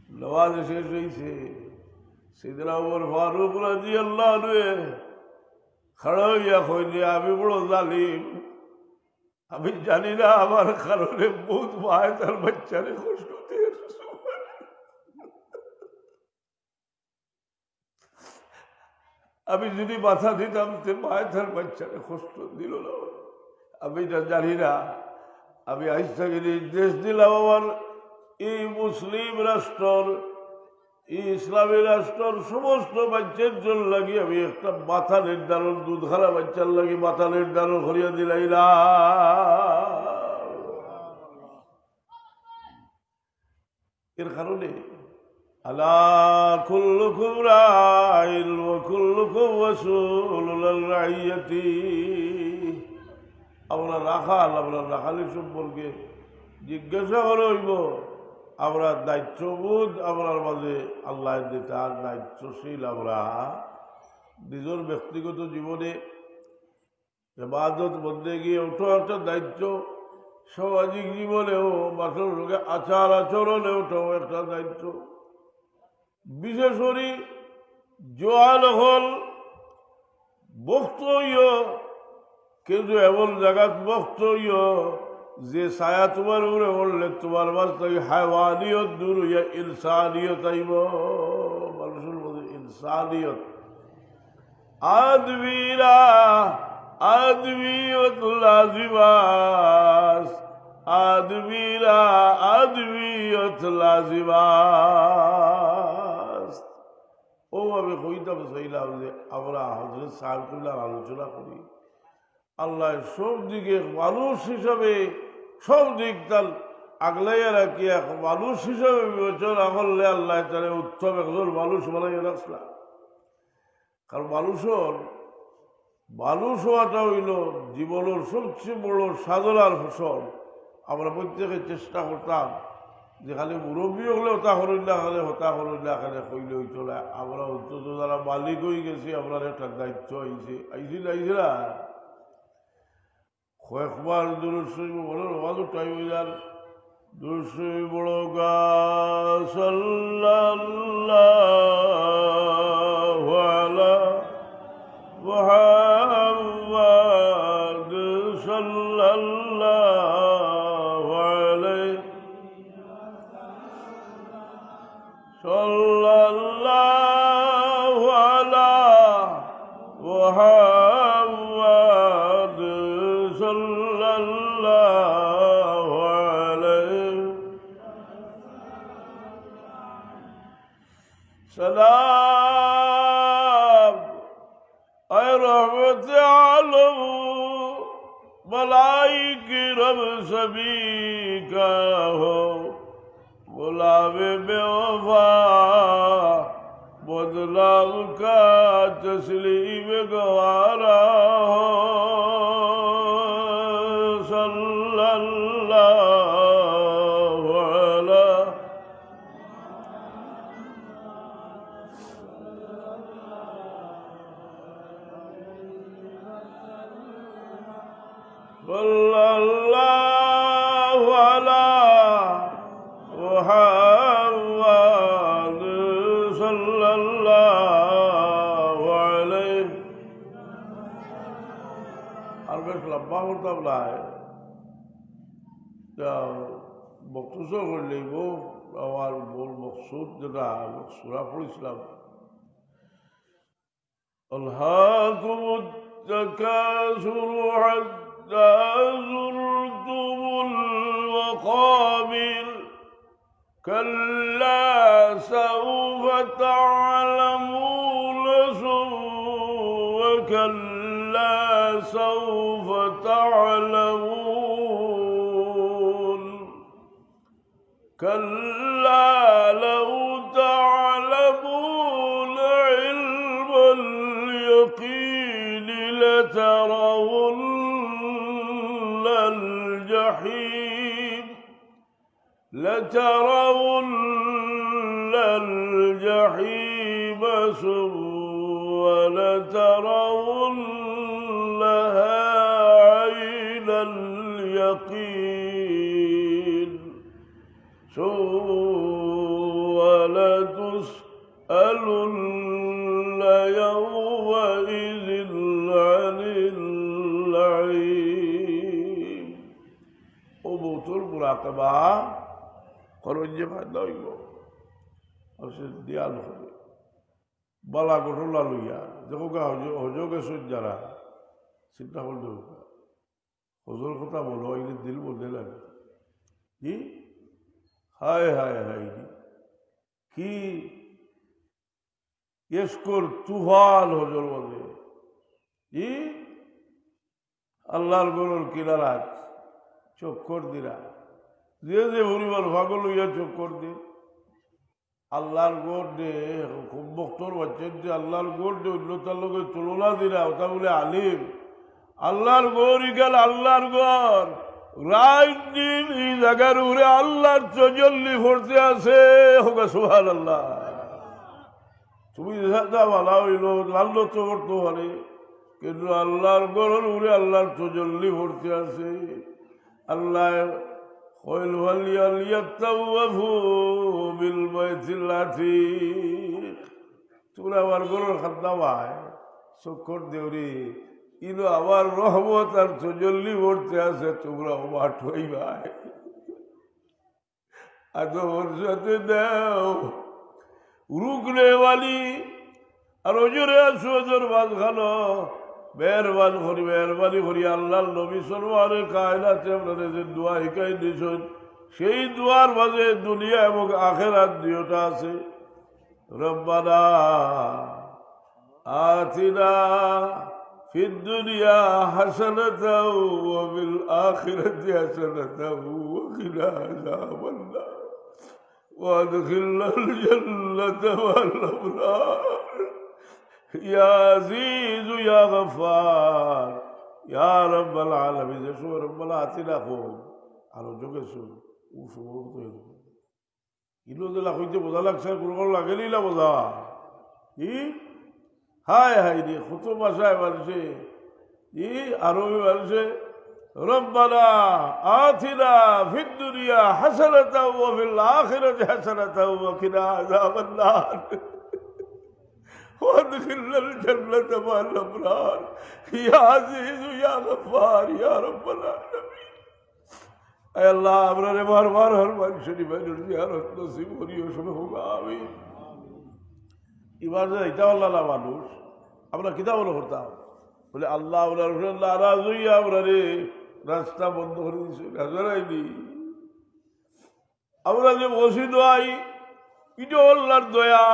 নামাজ শেষ হয়েছে, সেদিনা ওমর ফারুক রাদিয়াল্লাহু আনহু খাড়া হইয়া কইলে, আমি বড় জালিম, আমি জানি না আমার কারণে বহুত মায় তার বাচ্চারে কষ্ট দিয়েছে। আমি যদি মাথা দিতাম তে মায় তার বাচ্চারে কষ্ট দিল না, আমি এটা জানি না। আমি আজ থেকে নির্দেশ দিলাম, আমার এই মুসলিম রাষ্ট্র, এই ইসলামী রাষ্ট্রের সমস্ত বাচ্চার জন্য লাগি আমি একটা মাথা নির্ধারণ, দুধ খারা বাচ্চার লাগি মাথা নির্ধারণ করিয়া দিলাইলাম। এর কারণে আলা কুল্লুকুম রাইন ওয়া কুল্লুকুম মাসউলুন আন রাইয়াতি, আমরা রাখালের সম্পর্কে জিজ্ঞাসা করা হইব। আমরা দায়িত্ববোধ আমরা মাঝে আল্লাহ তার দায়িত্বশীল। আমরা নিজের ব্যক্তিগত জীবনে ইবাদত মধ্যে গিয়ে ওঠো একটা দায়িত্ব, সামাজিক জীবনেও মানুষের সঙ্গে আচার আচরণে ওঠো একটা দায়িত্ব। বিশেষ করে জোয়ান হল বক্ত হইও, কিন্তু এমন জায়গাত বক্ত হইও যে ছায়া তোমার উপরে পড়লে তোমার মাঝ থেকে হায়ওয়ানিয়ত দূর হইয়া ইনসানিয়ত আইব। মানুষের মধ্যে ইনসানিয়ত, আদমিয়ত লাজিমাস, আদমিয়ত লাজিমাস। ও আমি কইতাম চাইলাম যে আমরা হযরত সাহেবুল্লাহ আলোচনা করি, আল্লাহ সব দিকে মানুষ হিসাবে সব দিক তার আগলাইয়া রাখিয়া মানুষ হিসাবে বিবেচনা করলে আল্লাহ তারা উত্তম একজন মানুষ বানাইয়া রাখলাম। কারণ মানুষ হওয়াটা হইল জীবনের সবচেয়ে বড় সাধনার ফসল। আমরা প্রত্যেকে চেষ্টা করতাম যে খালি মুরব্বী হলে হতা করিল না, খালি হতা করিল না, খালি কইলে হইত না। আমরা অন্তত যারা মালিক হয়ে গেছি আমরা একটা দায়িত্ব আইছিল না কয়েকবার দুরূদ শরীফ বলে রোজও টাইম হয়ে যান। দুরূদ শরীফ বড় গা সাল্লাল্লাহু আলা মুহাম্মাদ সাল্লাল্লাহু আলাইহি সাল্লাল্লাহু আলা মুহাম্মাদ সাল্লাল্লাহু আলাইহি সালাম আয় রহমত আলম मलाइके रब सभी का हो बुलावे बेवफा बदलाव का तस्लीम गवारा हो सल्लल्लाहु अलैहि सल्लल्लाहु अला मुहम्मद सल्लल्लाहु अलैहि। আর বেশ লম্বা করতাম না, বক্তব্য করলে আমার মূল মকসুদ যেটা সুরা পড়েছিলাম আল্লাহুম التكاثر حتى زرتم المقابر كلا سوف تعلمون وكلا سوف تعلمون كلا لو تعلمون علم اليقين لترون الجحيم ثم لترونها عين اليقين ثم لتسألن يومئذ عن النعيم। ও মৌতুর মুরাকাবা করণ যে ফায়দা হইব দিয়াল হবে বালা ঘটনা লইয়া দেখো হজকে যারা চিন্তা করতে হজর কথা বলো এগুলি দিল বলতে লাগে কি হায় হায় হায় কি ইস্কর তুফান হজর বলে কি আল্লাহর গরুর কিনারা চক্কর দিরা যে যে পরিবার ভাগল লইয়া চক্কর দিন আল্লাহর গোর দে খুব বক্তর বাচ্চেন যে আল্লাহর গোর দে অন্যতার লোকের তুলনা দিরা ওটা বলে আলিম আল্লাহর গোর ইকাল আল্লাহর গোর রাত দিন এই জায়গার উপরে আল্লাহর চজল্লি ভরতে আছে হোকা সুবহান আল্লাহ। তুমি ভালো হইল লাল্ল তো করতে পারে কিন্তু আল্লাহর গোরের উপরে আল্লাহর চজল্লি ভরতে আছে। আল্লাহ قل وليطوفوا بالبيت العتيق তোমরা আমার গরুর খাদ্যা ভাই চক্কর দেউরি ইনো আমার রহমত আর চজল্লি ভরতে আছে তোমরা মাঠ হই ভাই এত ওর সাথে দেও রুকনে বালি আর ওজরে আছো ওজোর বাদ খানো মেহরবানি করি আল্লাহ নবী সরওয়ারে কায়নাতে আপনাদের যে দোয়া শিখাই দিয়েছেন সেই দোয়ার মাঝে দুনিয়া এবং আখিরাত দুইটা আছে। রব্বানা আতিনা في الدنيا حسنة وفي الآخرة حسنة وقنا عذاب النار وادخلنا الجنة مع الأبرار يا عزيز يا غفار يا رب العالمين شو رب العالمين أخوي على جوجل شو وشو إلو ده لا خويته بذا لك سر كل لا قليل لا بذا إيه هاي دي خطوة مشاي برشة إيه أروي برشة ربنا آتنا في الدنيا حسنة وفي الآخرة حسنة وقنا عذاب النار وادخلنا الجنة مع الأبرار يا عزيز يا غفار يا رب العالمين اے اللہ ابرار بار بار ہر মানুষেরই বাইরের জিয়ারত নসিব করিও সবে হোক আমিন এবার যে এটা আল্লাহ মানুষ আমরা কিতা বলে করতাম বলে আল্লাহ নারাজ হইয়া আমরা রে রাস্তা বন্ধ করে দিয়েছে হাজারাইনি আমরা যে বসি দোয়াই এটা আল্লাহর দয়া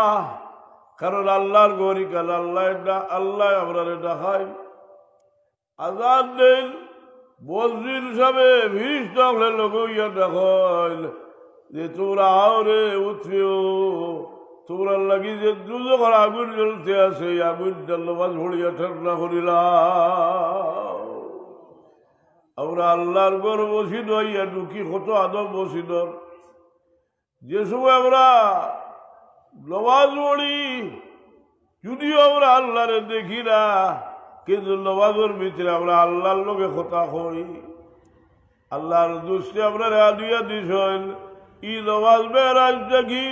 কারণ আল্লাহর গরি কাল আল্লাহ আমরা দেখাই আজাদ দেন মসজিদ সাবে ভিড় থাকলে লোক ইয়া দেখাইল যে তোমরা আওরে উঠিও তোমরা লাগি যে দুজোর আগুন জ্বলতে আছে আগুন জ্বলবাজ ভরিয়া ঠান্ডা করিলাম আমরা আল্লাহর ঘর মসজিদ হইয়া ঢুকি কত আদব মসজিদর যে সময় আমরা নমাজ পড়ি যদিও আমরা আল্লাহরে দেখি না কিন্তু নমাজের ভিতরে আমরা আল্লাহর লোকে কথা কই আল্লাহর দোষে আমরা আদিয়া দিস ই নমাজ মেরাজ দেখি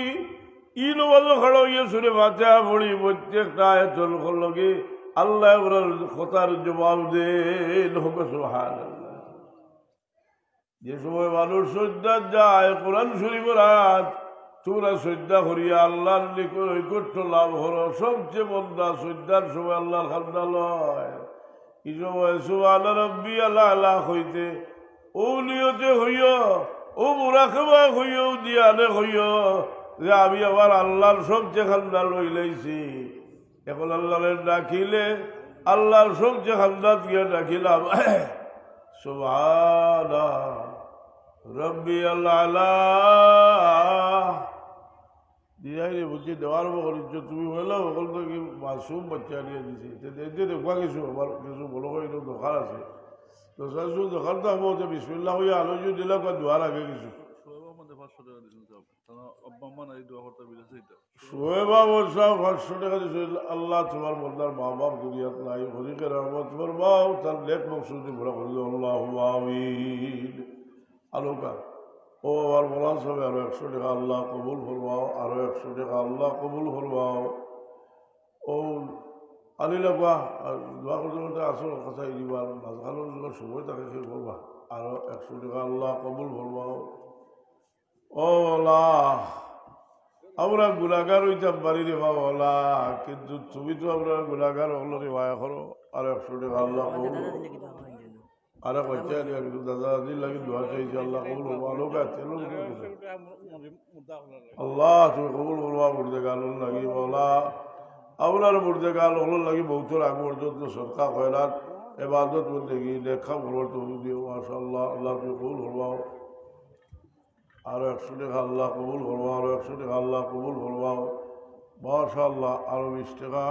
ই নমাজ খড় হইয়া শুনে মাথা পড়ি প্রত্যেকটা আয়াতের লগে আল্লাহ আমরা কথার জবাব দে লোক সুবহানাল্লাহ যে সময় মানুষ সজ্জা যায় কোরআন শরীফের আয়াত তোমরা শ্রদ্ধা করিয়া আল্লাহর নৈকট্য লাভ করো সবচেয়ে বন্ধা শ্রদ্ধার সময় আল্লাহর খান্দা লয় এই সময় সুবহান রাব্বি আল্লাহ হইতে ও নিয়তে হইয় ও মুরাকাবা হইয় দিয়ানে হইয় যে আমি আবার আল্লাহর সবচেয়ে খান্দা লই লাইছি এখন আল্লাহরে ডাকিলে আল্লাহর সবচেয়ে খান্দাত গিয়ে ডাকিলাম সুবহান রাব্বি আল্লাহ দিয়াই বুঝি দেওয়ার বলিছ তুমি বললো ওগুলো তো কি মাসুম বাচ্চা নিয়ে দিছি দেখবা কিছু আমার কিছু বলো এটা দোকান আছে তো সাসু দোকানটা আমার হচ্ছে বিসমিল্লাহ হইয়া আলোচনা দিলাম বা দোয়ার আগে কিছু সোহেবা বলছাও 500 টাকা দিছে আল্লাহ তোমার বন্দার মা বাপ দুনিয়াত নাই হরিকে রহমত ফরমাও তার নেক মকসুদে ভরা করল আল্লাহু আমিন আলোকা ও আমার বলার সবে আরো 100 টাকা আল্লাহ কবুল ফরমাও আরো 100 টাকা আল্লাহ কবুল ফরমাও ও আলিলাবা দোয়া করতে করতে আসল কথা দিবার মাঝখানোর যখন সময় থাকে সে করবা আরো 100 টাকা আল্লাহ কবুল ফরমাও ও আল্লাহ আমরা গুনাহগার হইতাম পারি রে বাবা কিন্তু তুমি তো আমরা গুনাহগার হলো রে ভায়া করো আরো 100 টাকা আল্লাহ কবুল আরে বাচ্চা নিয়ে দাদা দিল লাগে দোয়া চাইছে আল্লাহ কবুল ভালো কাছে আল্লাহ তুমি কবুল বলবা মুর্দে গাল লাগি বলা আপনার মুর্দে গাল হলো লাগি বহুতর আগ পর্যন্ত সরকার খয়রাত ইবাদত বন্দেগি দেখা বলবার তুমি দিও মাশাআল্লাহ আল্লাহ তুমি কবুল বলবাও আরো 100 টাকা আল্লাহ কবুল বলবাও আরো 100 টাকা আল্লাহ কবুল বলবাও মাশাআল্লাহ আরো 20 টাকা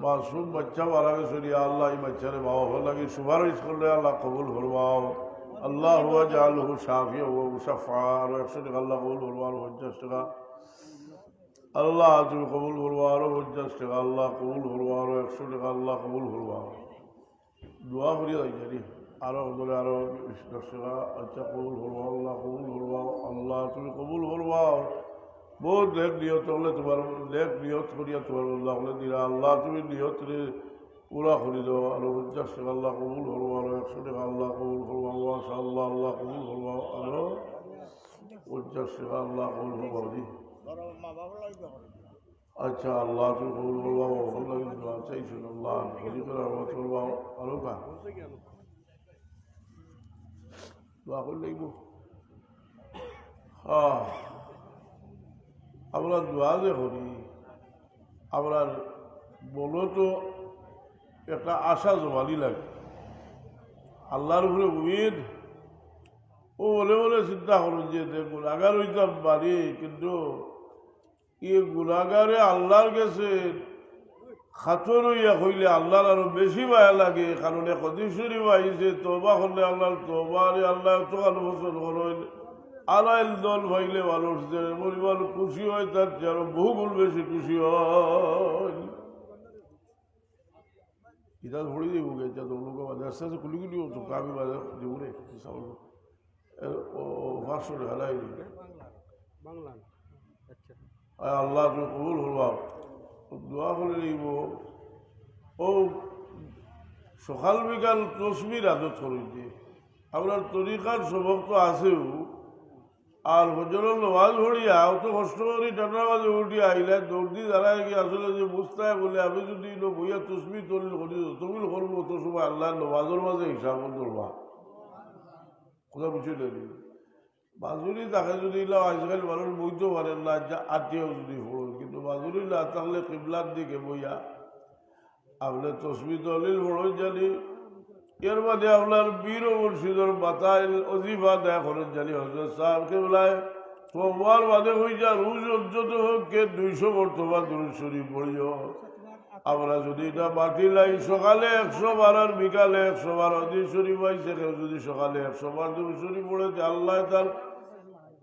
মাসুম বাচ্চা মারা গেছে আল্লাহ এই বাচ্চারে বাবা লাগে সুপারিশ করলে আল্লাহ কবুল ফরমাও আল্লাহ জাআলহু শাফিয়া ওয়া মুশাফা আরো 100 টাকা আল্লাহ কবুল ফরমাও আরো 50 টাকা আল্লাহ তুমি কবুল ফরমাও আরো 50 টাকা আল্লাহ কবুল ফরমাও আরো 100 টাকা আল্লাহ কবুল ফরমাও দোয়া করি জানি আরো বলে আরো 10 টাকা আচ্ছা কবুল ফরমাও আল্লাহ কবুল ফরমাও আল্লাহ তুমি কবুল ফরমাও বহুত নেক নিয়ত হলে তোমার নেক নিয়ত করিয়া তোমার আল্লাহ হলে দিলা আল্লাহ তুমি নিয়ত পুরা করে দাও আরো 50 টাকা আল্লাহ কবুল করবো আরো 100 টাকা আল্লাহ কবুল করবো মাশাআল্লাহ আল্লাহ কবুল করবো আরো 50 টাকা আল্লাহ কবুল করবো আচ্ছা আল্লাহ তুমি কবুল করবো চাইছো আল্লাহ হরি করে রহমত করবো আরো কা দোয়া করে লাগবো হ্যাঁ আমরা দোয়া যে করি আমরা বলো তো একটা আশা জমালি লাগে আল্লাহর উপরে উমিদ ও বলে বলে চিন্তা করুন যে গুণাগার হইতাম পারি কিন্তু গুণাগারে আল্লাহর কাছে খাতর হইয়া হইলে আল্লাহর আরো বেশি মায়া লাগে কারণ কদিশ্বরী আইছে তবা করলে আল্লাহর তবা আল্লাহ তো আলোচন করেন আলাইল দল ভাইলে মানুষ যে পরিমাণ খুশি হয় তার যেন বহু গুণ বেশি খুশি হয় ইতাল ভরি দিব গেছে তো লোক আস্তে আস্তে খুলি খুলি হতো কামি বাজে দিব রে ও 500 টাকা লাই বাংলা আচ্ছা আল্লাহ তুমি কবুল হবা দোয়া করে দিব ও সকাল বিকাল তসবির আদত করেছে আপনার তরিকার সবক তো আছেও আর হজরের নমাজ ভরিয়া অত কষ্ট করি টাটা বাজে উঠি আইলে দৌড়ি দাঁড়ায় গিয়ে আসলে যে বুঝতে বলে আমি যদি বইয়া তসবি তলিল করি তমিল করবো তো সময় আল্লাহ নমাজের মাঝে হিসাব ধরবা কোথা বুঝে নেই মাজুরি তাকে যদি আজকাল মানুষ বইতে পারেন না আত্মীয় যদি হল কিন্তু মাজুরি না থাকলে কিবলার দিকে বইয়া আপনার তসবি তলিল বড় জানি এর মধ্যে আপনার বীর ও মুর্শিদর বাতাইল অজিফা দেয়া করেন জানি হজরত সাহেবকে বলায় তোমার বাদে হয়ে যা রোজ অর্জত হোক কে 200 বর্তবা দুরূদ শরীফ পড়িও আমরা যদি এটা বাতিল আই সকালে 100 বার আর বিকালে 100 বার অদিন শরীফ আইসে কেউ যদি সকালে 100 বার দুরূদ শরীফ পড়ে আল্লাহ তার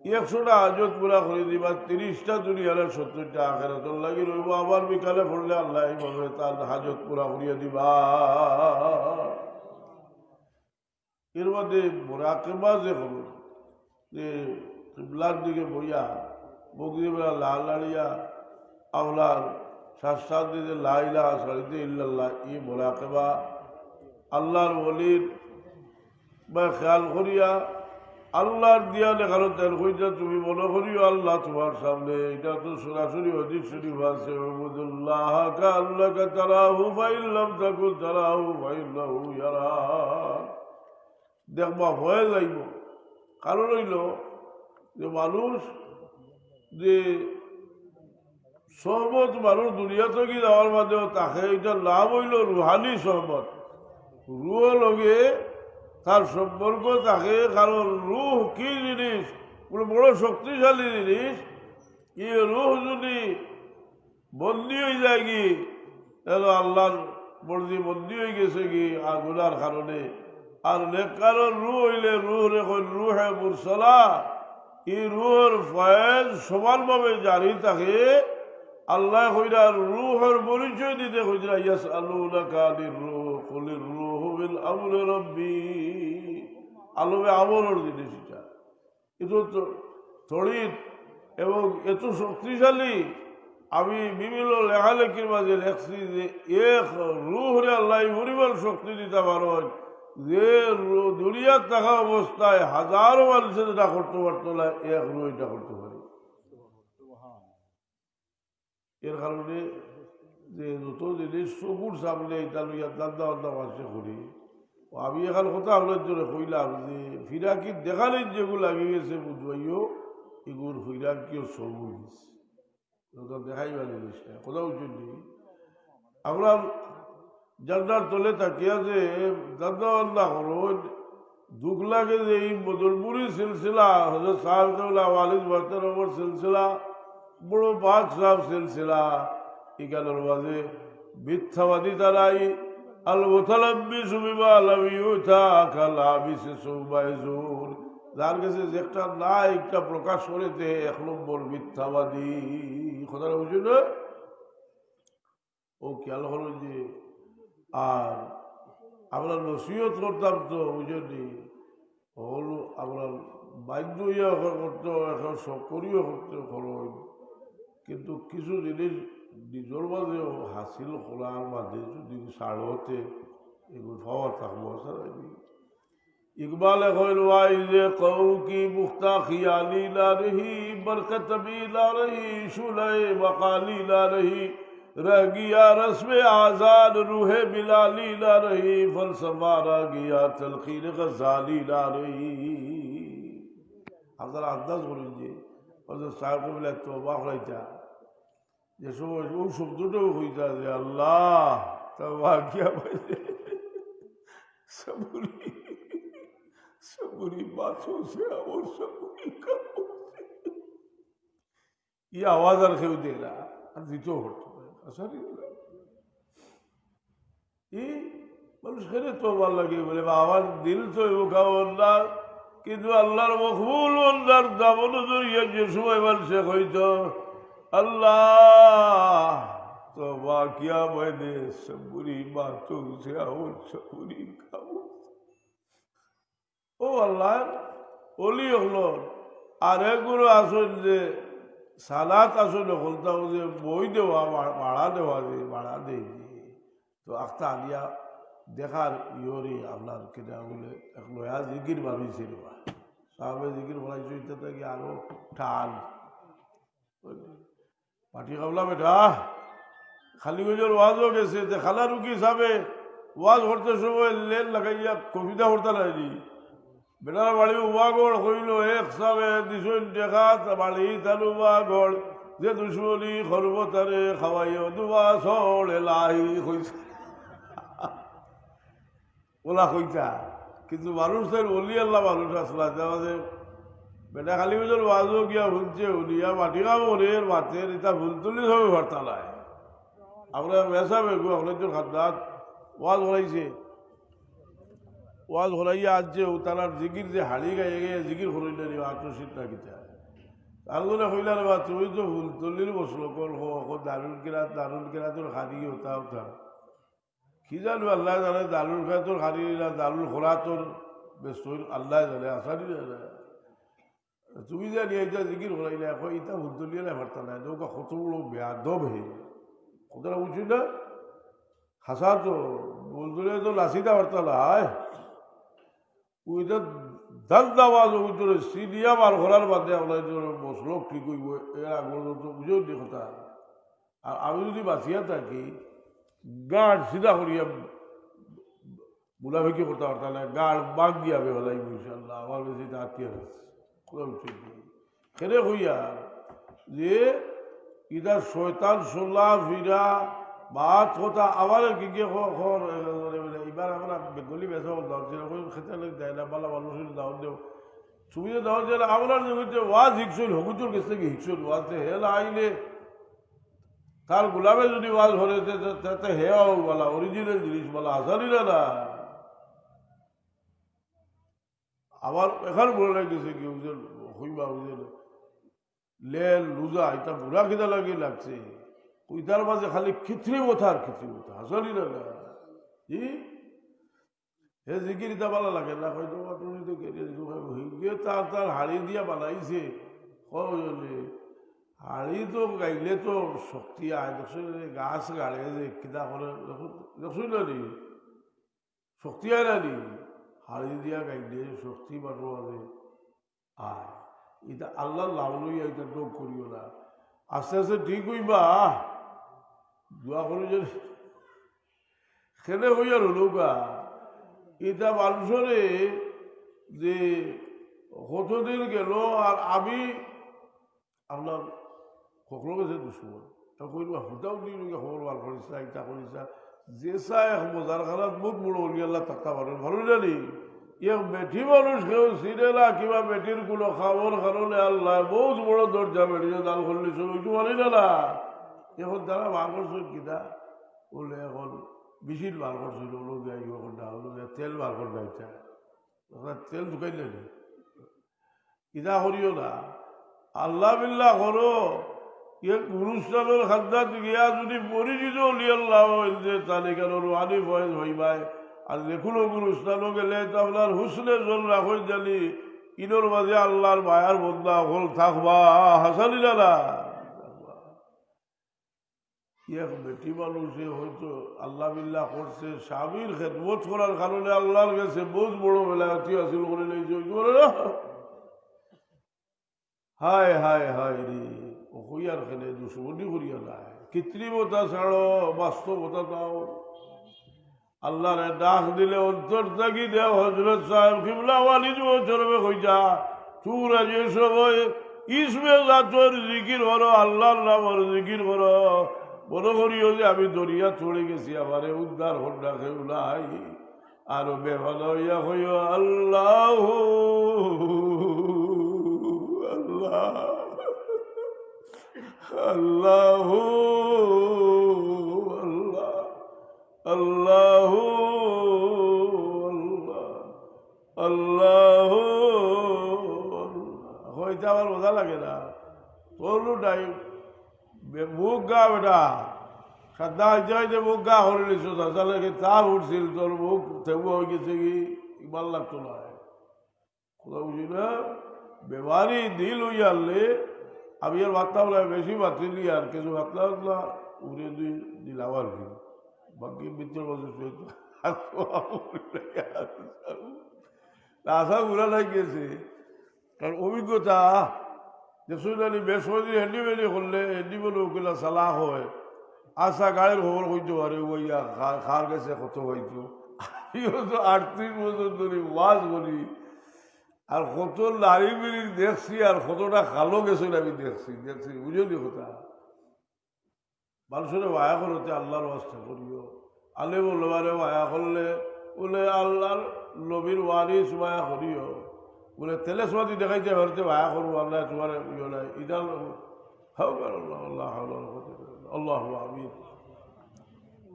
100টা হাজত পুরা করে দিবা 30টা দুনিয়ার 70টা আখেরাতর লাগি রইব আবার বিকালে পড়লে আল্লাহ এইভাবে তার হাজত পুরা করিয়া দিবা এর মধ্যে মোরাকেবা যে হবে যে কিবলার দিকে বইয়া বগরি বেলা লাল লাড়িয়া আপনার শাস্তার দিকে লাইলা সারিতে ইল্লাল্লাহ ই মোরাকেবা আল্লাহর ওলির বা খেয়াল করিয়া আল্লাহর দিয়া লেখানো তেল কইটা তুমি মনে করিও আল্লাহ তোমার সামনে এটা তো সরাসরি অধিক শরীফ আছে উবুদুল্লাহ কা আল্লাহকা তারাহু ফাইল্লাম তাকুন তারাহু ফাইল্লাহু ইয়ারাক দেখবা হয়ে যাইব কারণ হইল যে মানুষ যে সহমত মানুষ দুনিয়া থেকে যাওয়ার মাঝেও তাকে এটা লাভ হইল রুহানি সহমত রুহ লগে তার সম্পর্ক থাকে কারণ রুহ কি জিনিস বড় শক্তিশালী জিনিস এই রুহ যদি বন্দী হয়ে যায় কি তাহলে আল্লাহর মর্জি বন্দী হয়ে গেছে কি গুনার কারণে আর নেককারের রুহ হইলে রুহ রেখন রুহে মুরসালা এই রুহের ফয়েজ সমানভাবে জারি থাকে আল্লাহ কইরা রুহের পরিচয় দিতে কইরা ইয়াসআলুনাকা আনির রূহ কুলির রূহু মিন আমরি রাব্বি আলমে আমলের জিনিস এটা এটা তো তড়িৎ এবং এত শক্তিশালী আমি বিভিন্ন লেখালেখির মাঝে লেখছি যে এক রুহরে আল্লাহ পরিমাণ শক্তি দিতে পারেন যে দুনিয়ার থাকা অবস্থায় হাজারো মানুষের যেটা করতে পারতো না এক রুহ এটা করতে পারে এর কারণে যে যত জিনিস চকুর সামনে এটা লইয়া দান্দা বান্দা মানুষে করি আমি এখন কথা আপনার জন্য কইলাম যে ফিরাকি দেখালে যেগুলো লাগি গেছে বুঝবাইও এগুলো ফিরাকিও সবু গেছে দেখাইবা জিনিসটা কোথাও উচিত আমরা জান্নার তলে তাকিয়া যে দান্দা বান্দা করুন দুঃখ লাগে যে এই বদলপুরি সিলসিলা হজরত সাহেব ওয়ালিদ বর্তমান সিলসিলা বড় পাক সাহেব সিলসিলা এখানের মাঝে মিথ্যাবাদী তারাই আল মুতালাব্বিসু বিমা লাম ইউতা কালাবিসে সুবাইজুর যার কাছে যে একটা না একটা প্রকাশ করেছে 1 নম্বর মিথ্যাবাদী কথাটা বুঝি না ও খেয়াল হলো যে আর আমরা নসিহত করতাম তো বুঝলি হল আমরা বাধ্য ইয়া করতে এখন সকরিও করতে খরচ কিন্তু কিছু জিনিস নিজের মাঝে হাসিল করার মাঝে যদি সাড়তে এগুলো পাওয়ার থাকবো ইকবাল এখন ওয়াইজে কৌ কি মুক্তা খিয়ালি লা রহি বরকত বি লা রহি শুলাই বকালি লা রহি रह गया रस्म आजाद रूहे बिलाली ला रही फलसफा रह गया तलखीर गजाली ला रही আপনারা আন্দাজ করেন যে সাহেব বলে তো অবাক হইতা যে সময় ও শব্দটাও হইতা যে আল্লাহ तवा क्या बजे सबूरी सबूरी बातों से और सबूरी कामों से ये आवाज আর কেউ দে না আর দিতেও হতো আসলে এই মানুষ খেলে তো ভালো লাগে বলে আমার দিল তো খাওয়ার না কিন্তু আল্লাহর মকবুল বন্দার দামন জড়িয়ে যে সময় মানুষে হইতো अल्लाह तो वाकिया मैंने सबुरी बातों से और सबुरी खाओ ও আল্লাহ অলি হলো আর এগুলো আসল যে সালাত আসলে হলতাম যে বই দেওয়া ভাড়া দেওয়া যে ভাড়া দেই তো আখতা আলিয়া দেখার ইয়রি আপনার কেটে বলে এক নয়া জিকির বানিয়েছিল সাহাবে জিকির বলাইছো এটা থেকে আরো ঠান পাটি কাবলা বেটা খালি গজর ওয়াজও গেছে যে খালা রুকি হিসাবে ওয়াজ করতে সময় লেন লাগাইয়া কবিতা করতে লাগি বেটার বাড়ি উবাগড় হইল এক সাবে দিছুন দেখা বাড়ি তার উবাগড় যে দুশ্মনী খরবতারে খাওয়াইও দুবা সড় এলাহি হইছে ওলা কইতা কিন্তু মানুষ তার অলি আল্লাহ মানুষ আসলা আমাদের বেটা খালি বছর ওয়াজও গিয়া শুনছে উলিয়া মাটি কামড়ের মাছের এটা ভুল তুলি সবে ভর্তা নাই আমরা মেসা বেগু আপনার খাদ্যাত ওয়াজ হলাইছে ওয়াজ হলাইয়া আনছে তার জিকির যে হাড়ি গাইয়ে গিয়ে জিকির হলাইলে নিও আত্মশীত না কিতা তার জন্য হইলার বা তুমি তো ভুল তুলির বসলো কল দারুণ কেনা তোর খাদি হতা হতা কি জানো আল্লাহ জানে দারুণ খেলা তোর খাদি না দারুণ খোলা তোর ব্যস্ত আল্লাহ জানে আসারি জানে তুমি জানি এটা জিকির হলাই না এখন এটা ভুল তুলিয়ে না ভারতা নাই নৌকা কত বড় বেয়াদব হে কতটা উঁচু না হাসা তো ভুল তুলিয়ে তো লাসিটা ভারতা নাই ওইটা দাদ আওয়াজ ওইটার সিডিয়া বার করার বাদে আপনার বসলো ঠিক হইব এর আগর তো বুঝেও নি কথা আর আমি যদি বাঁচিয়া থাকি গাঢ় সিধা করিয়া বুলাফেকি করতে পারতাম না গাঢ় বাঘ দিয়া বেলাই ইনশাল্লাহ আমার বেশি আত্মীয় খেলে হইয়া যে ইদা শয়তান সোলা ফিরা বাত কথা আবার কি এবার আমরা বেঙ্গলি বেসা খেতে দেয় না বালা মানুষের দাওয়াত দেও তুমি যে দাওয়াত দিলে আপনার যে হইতে ওয়াজ হিকসইল হকুচুর কাছ থেকে হিকসইল ওয়াজতে হেলা আইলে তার গোলামে যদি ওয়াজ হরে তাতে হেয়াও বলা অরিজিনাল জিনিস বলা আসারিরা না আবার এখন বলে লাগতেছে কি হইবা বুঝলেন লেল লুজা এটা বুড়া খিদা লাগে লাগছে ওইটার মাঝে খালি খিচড়ি মতো আর খিচড়ি মতো হাসলি না জি হে জিকির এটা ভালো লাগে না হয়তো তার হাড়ি দিয়া বানাইছে কজনে হাড়ি তো গাইলে তো শক্তি আয় দেখছো গাছ গাড়ে যে কিতা করে দেখছো না নি শক্তি আয় না নি হাড়ি দিয়া গাইলে শক্তি বাড়বো আয় এটা আল্লাহ লাভ লইয়া এটা ডোক করিও না আস্তে আস্তে ঠিক হইবা দোয়া করে যে খেলে হইয়া রলুকা এটা মানুষরে যে কতদিন গেল আর আমি আপনার সকলো গেছে দুশ্মন কইবা হুদাও দিন খবর বার করিছা ইটা করিছা যে চাই বজার খানাত বহুত বড় হলি আল্লাহ টাকা মানুষ ভালো জানি ইয়ে বেঠি মানুষ কেউ চিনে কিবা বেটির কোনো খাবার কারণে আল্লাহ বহুত বড় দরজা বেটিয়ে দান করলি ওইটু মানি না এখন তারা বার করছিল কিনা বলে এখন বিশিল বার করছিল তেল বার করবে তেল ঢুকাইলে কিনা করিও না আল্লাহ বিল্লাহ করো ইয়ে গুরুস্থানের খাদ্যাত গিয়া যদি পরিচিত হলি আল্লাহ যে তাহলে কেন রুহানি বয়স হইবাই আর দেখুনো গুরুস্থানও গেলে তো আপনার হুসনে জল রাখই জানি ইনোর মাঝে আল্লাহর মায়ার বন্ধা হল থাকবা হাসালি না এক বেটি মানুষে হয়তো আল্লাহ বিল্লাহ করছে স্বামীর খেদমত করার কারণে আল্লাহর কাছে বহুত বড় বেলায়তি হাসিল করে নিয়েছে হায় হায় হায় রে ও হইয়ার খেলে দুশ্মনী করিয়া নাই কৃত্রিমতা ছাড়ো বাস্তবতা দাও আল্লাহরে ডাক দিলে অন্তর থাকি দেও হজরত সাহেব কিবলা ওয়ালিদ চরবে কইতা তুর যে সময় ইসমে জাতর জিকির করো আল্লাহর নামর জিকির করো মনে করিও যে আমি দরিয়া চড়ে গেছি আমারে উদ্ধার হন্ডাকে উলাই আরো বেভানা হইয়া হইও আল্লাহ আল্লাহ আল্লাহ আল্লাহ আল্লাহ আল্লাহ হইতে আমার মজা লাগে না তোর টাইম মুখ গা বেটা সাদা হইতে হইতে মুখ গা হরে নিছ তাহলে চাপ উঠছিল তোর মুখ থেবু হয়ে গেছে কি ভাল লাগতো না কথা বুঝি না বেমারি দিল হইয়া আনলে আমি আর ভাবতাম না বেশি বাতিলি আর কিছু ভাবতাম না উড়ে দিলাম আর কি বাকি মিত্র বলছে আশা ঘুরা লাগিয়েছে কারণ অভিজ্ঞতা দেখুন আনি বেশ কদিন হেঁডি বেলি করলে হেঁডি বলে ওগুলা চালা হয় আশা গাড়ির খবর হইতে পারে ওইয়া খার গেছে কত হইতো আমিও তো 38 বছর ধরে ওয়াজ করি আর কত নারী বেরি দেখছি আর কতটা কালো গেছে আমি দেখছি বুঝলি কথা মানুষের মায়া করতে আল্লাহর ওয়াস্তা করিও আলে বলবারে মায়া করলে বলে আল্লাহর নবীর ওয়ারিস মায়া করিও বলে তেলে সমাধি দেখাইতে পারতে মায়া করবো আল্লাহ তোমার ইয়ে নাই ইদাল আল্লাহ আল্লাহ আল্লাহ আমিন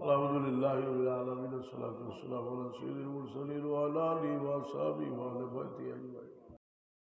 আলহামদুলিল্লাহ রাব্বিল আলামিন والصلاه والسلام على سيد المرسلين وعلى اله وصحبه وعلى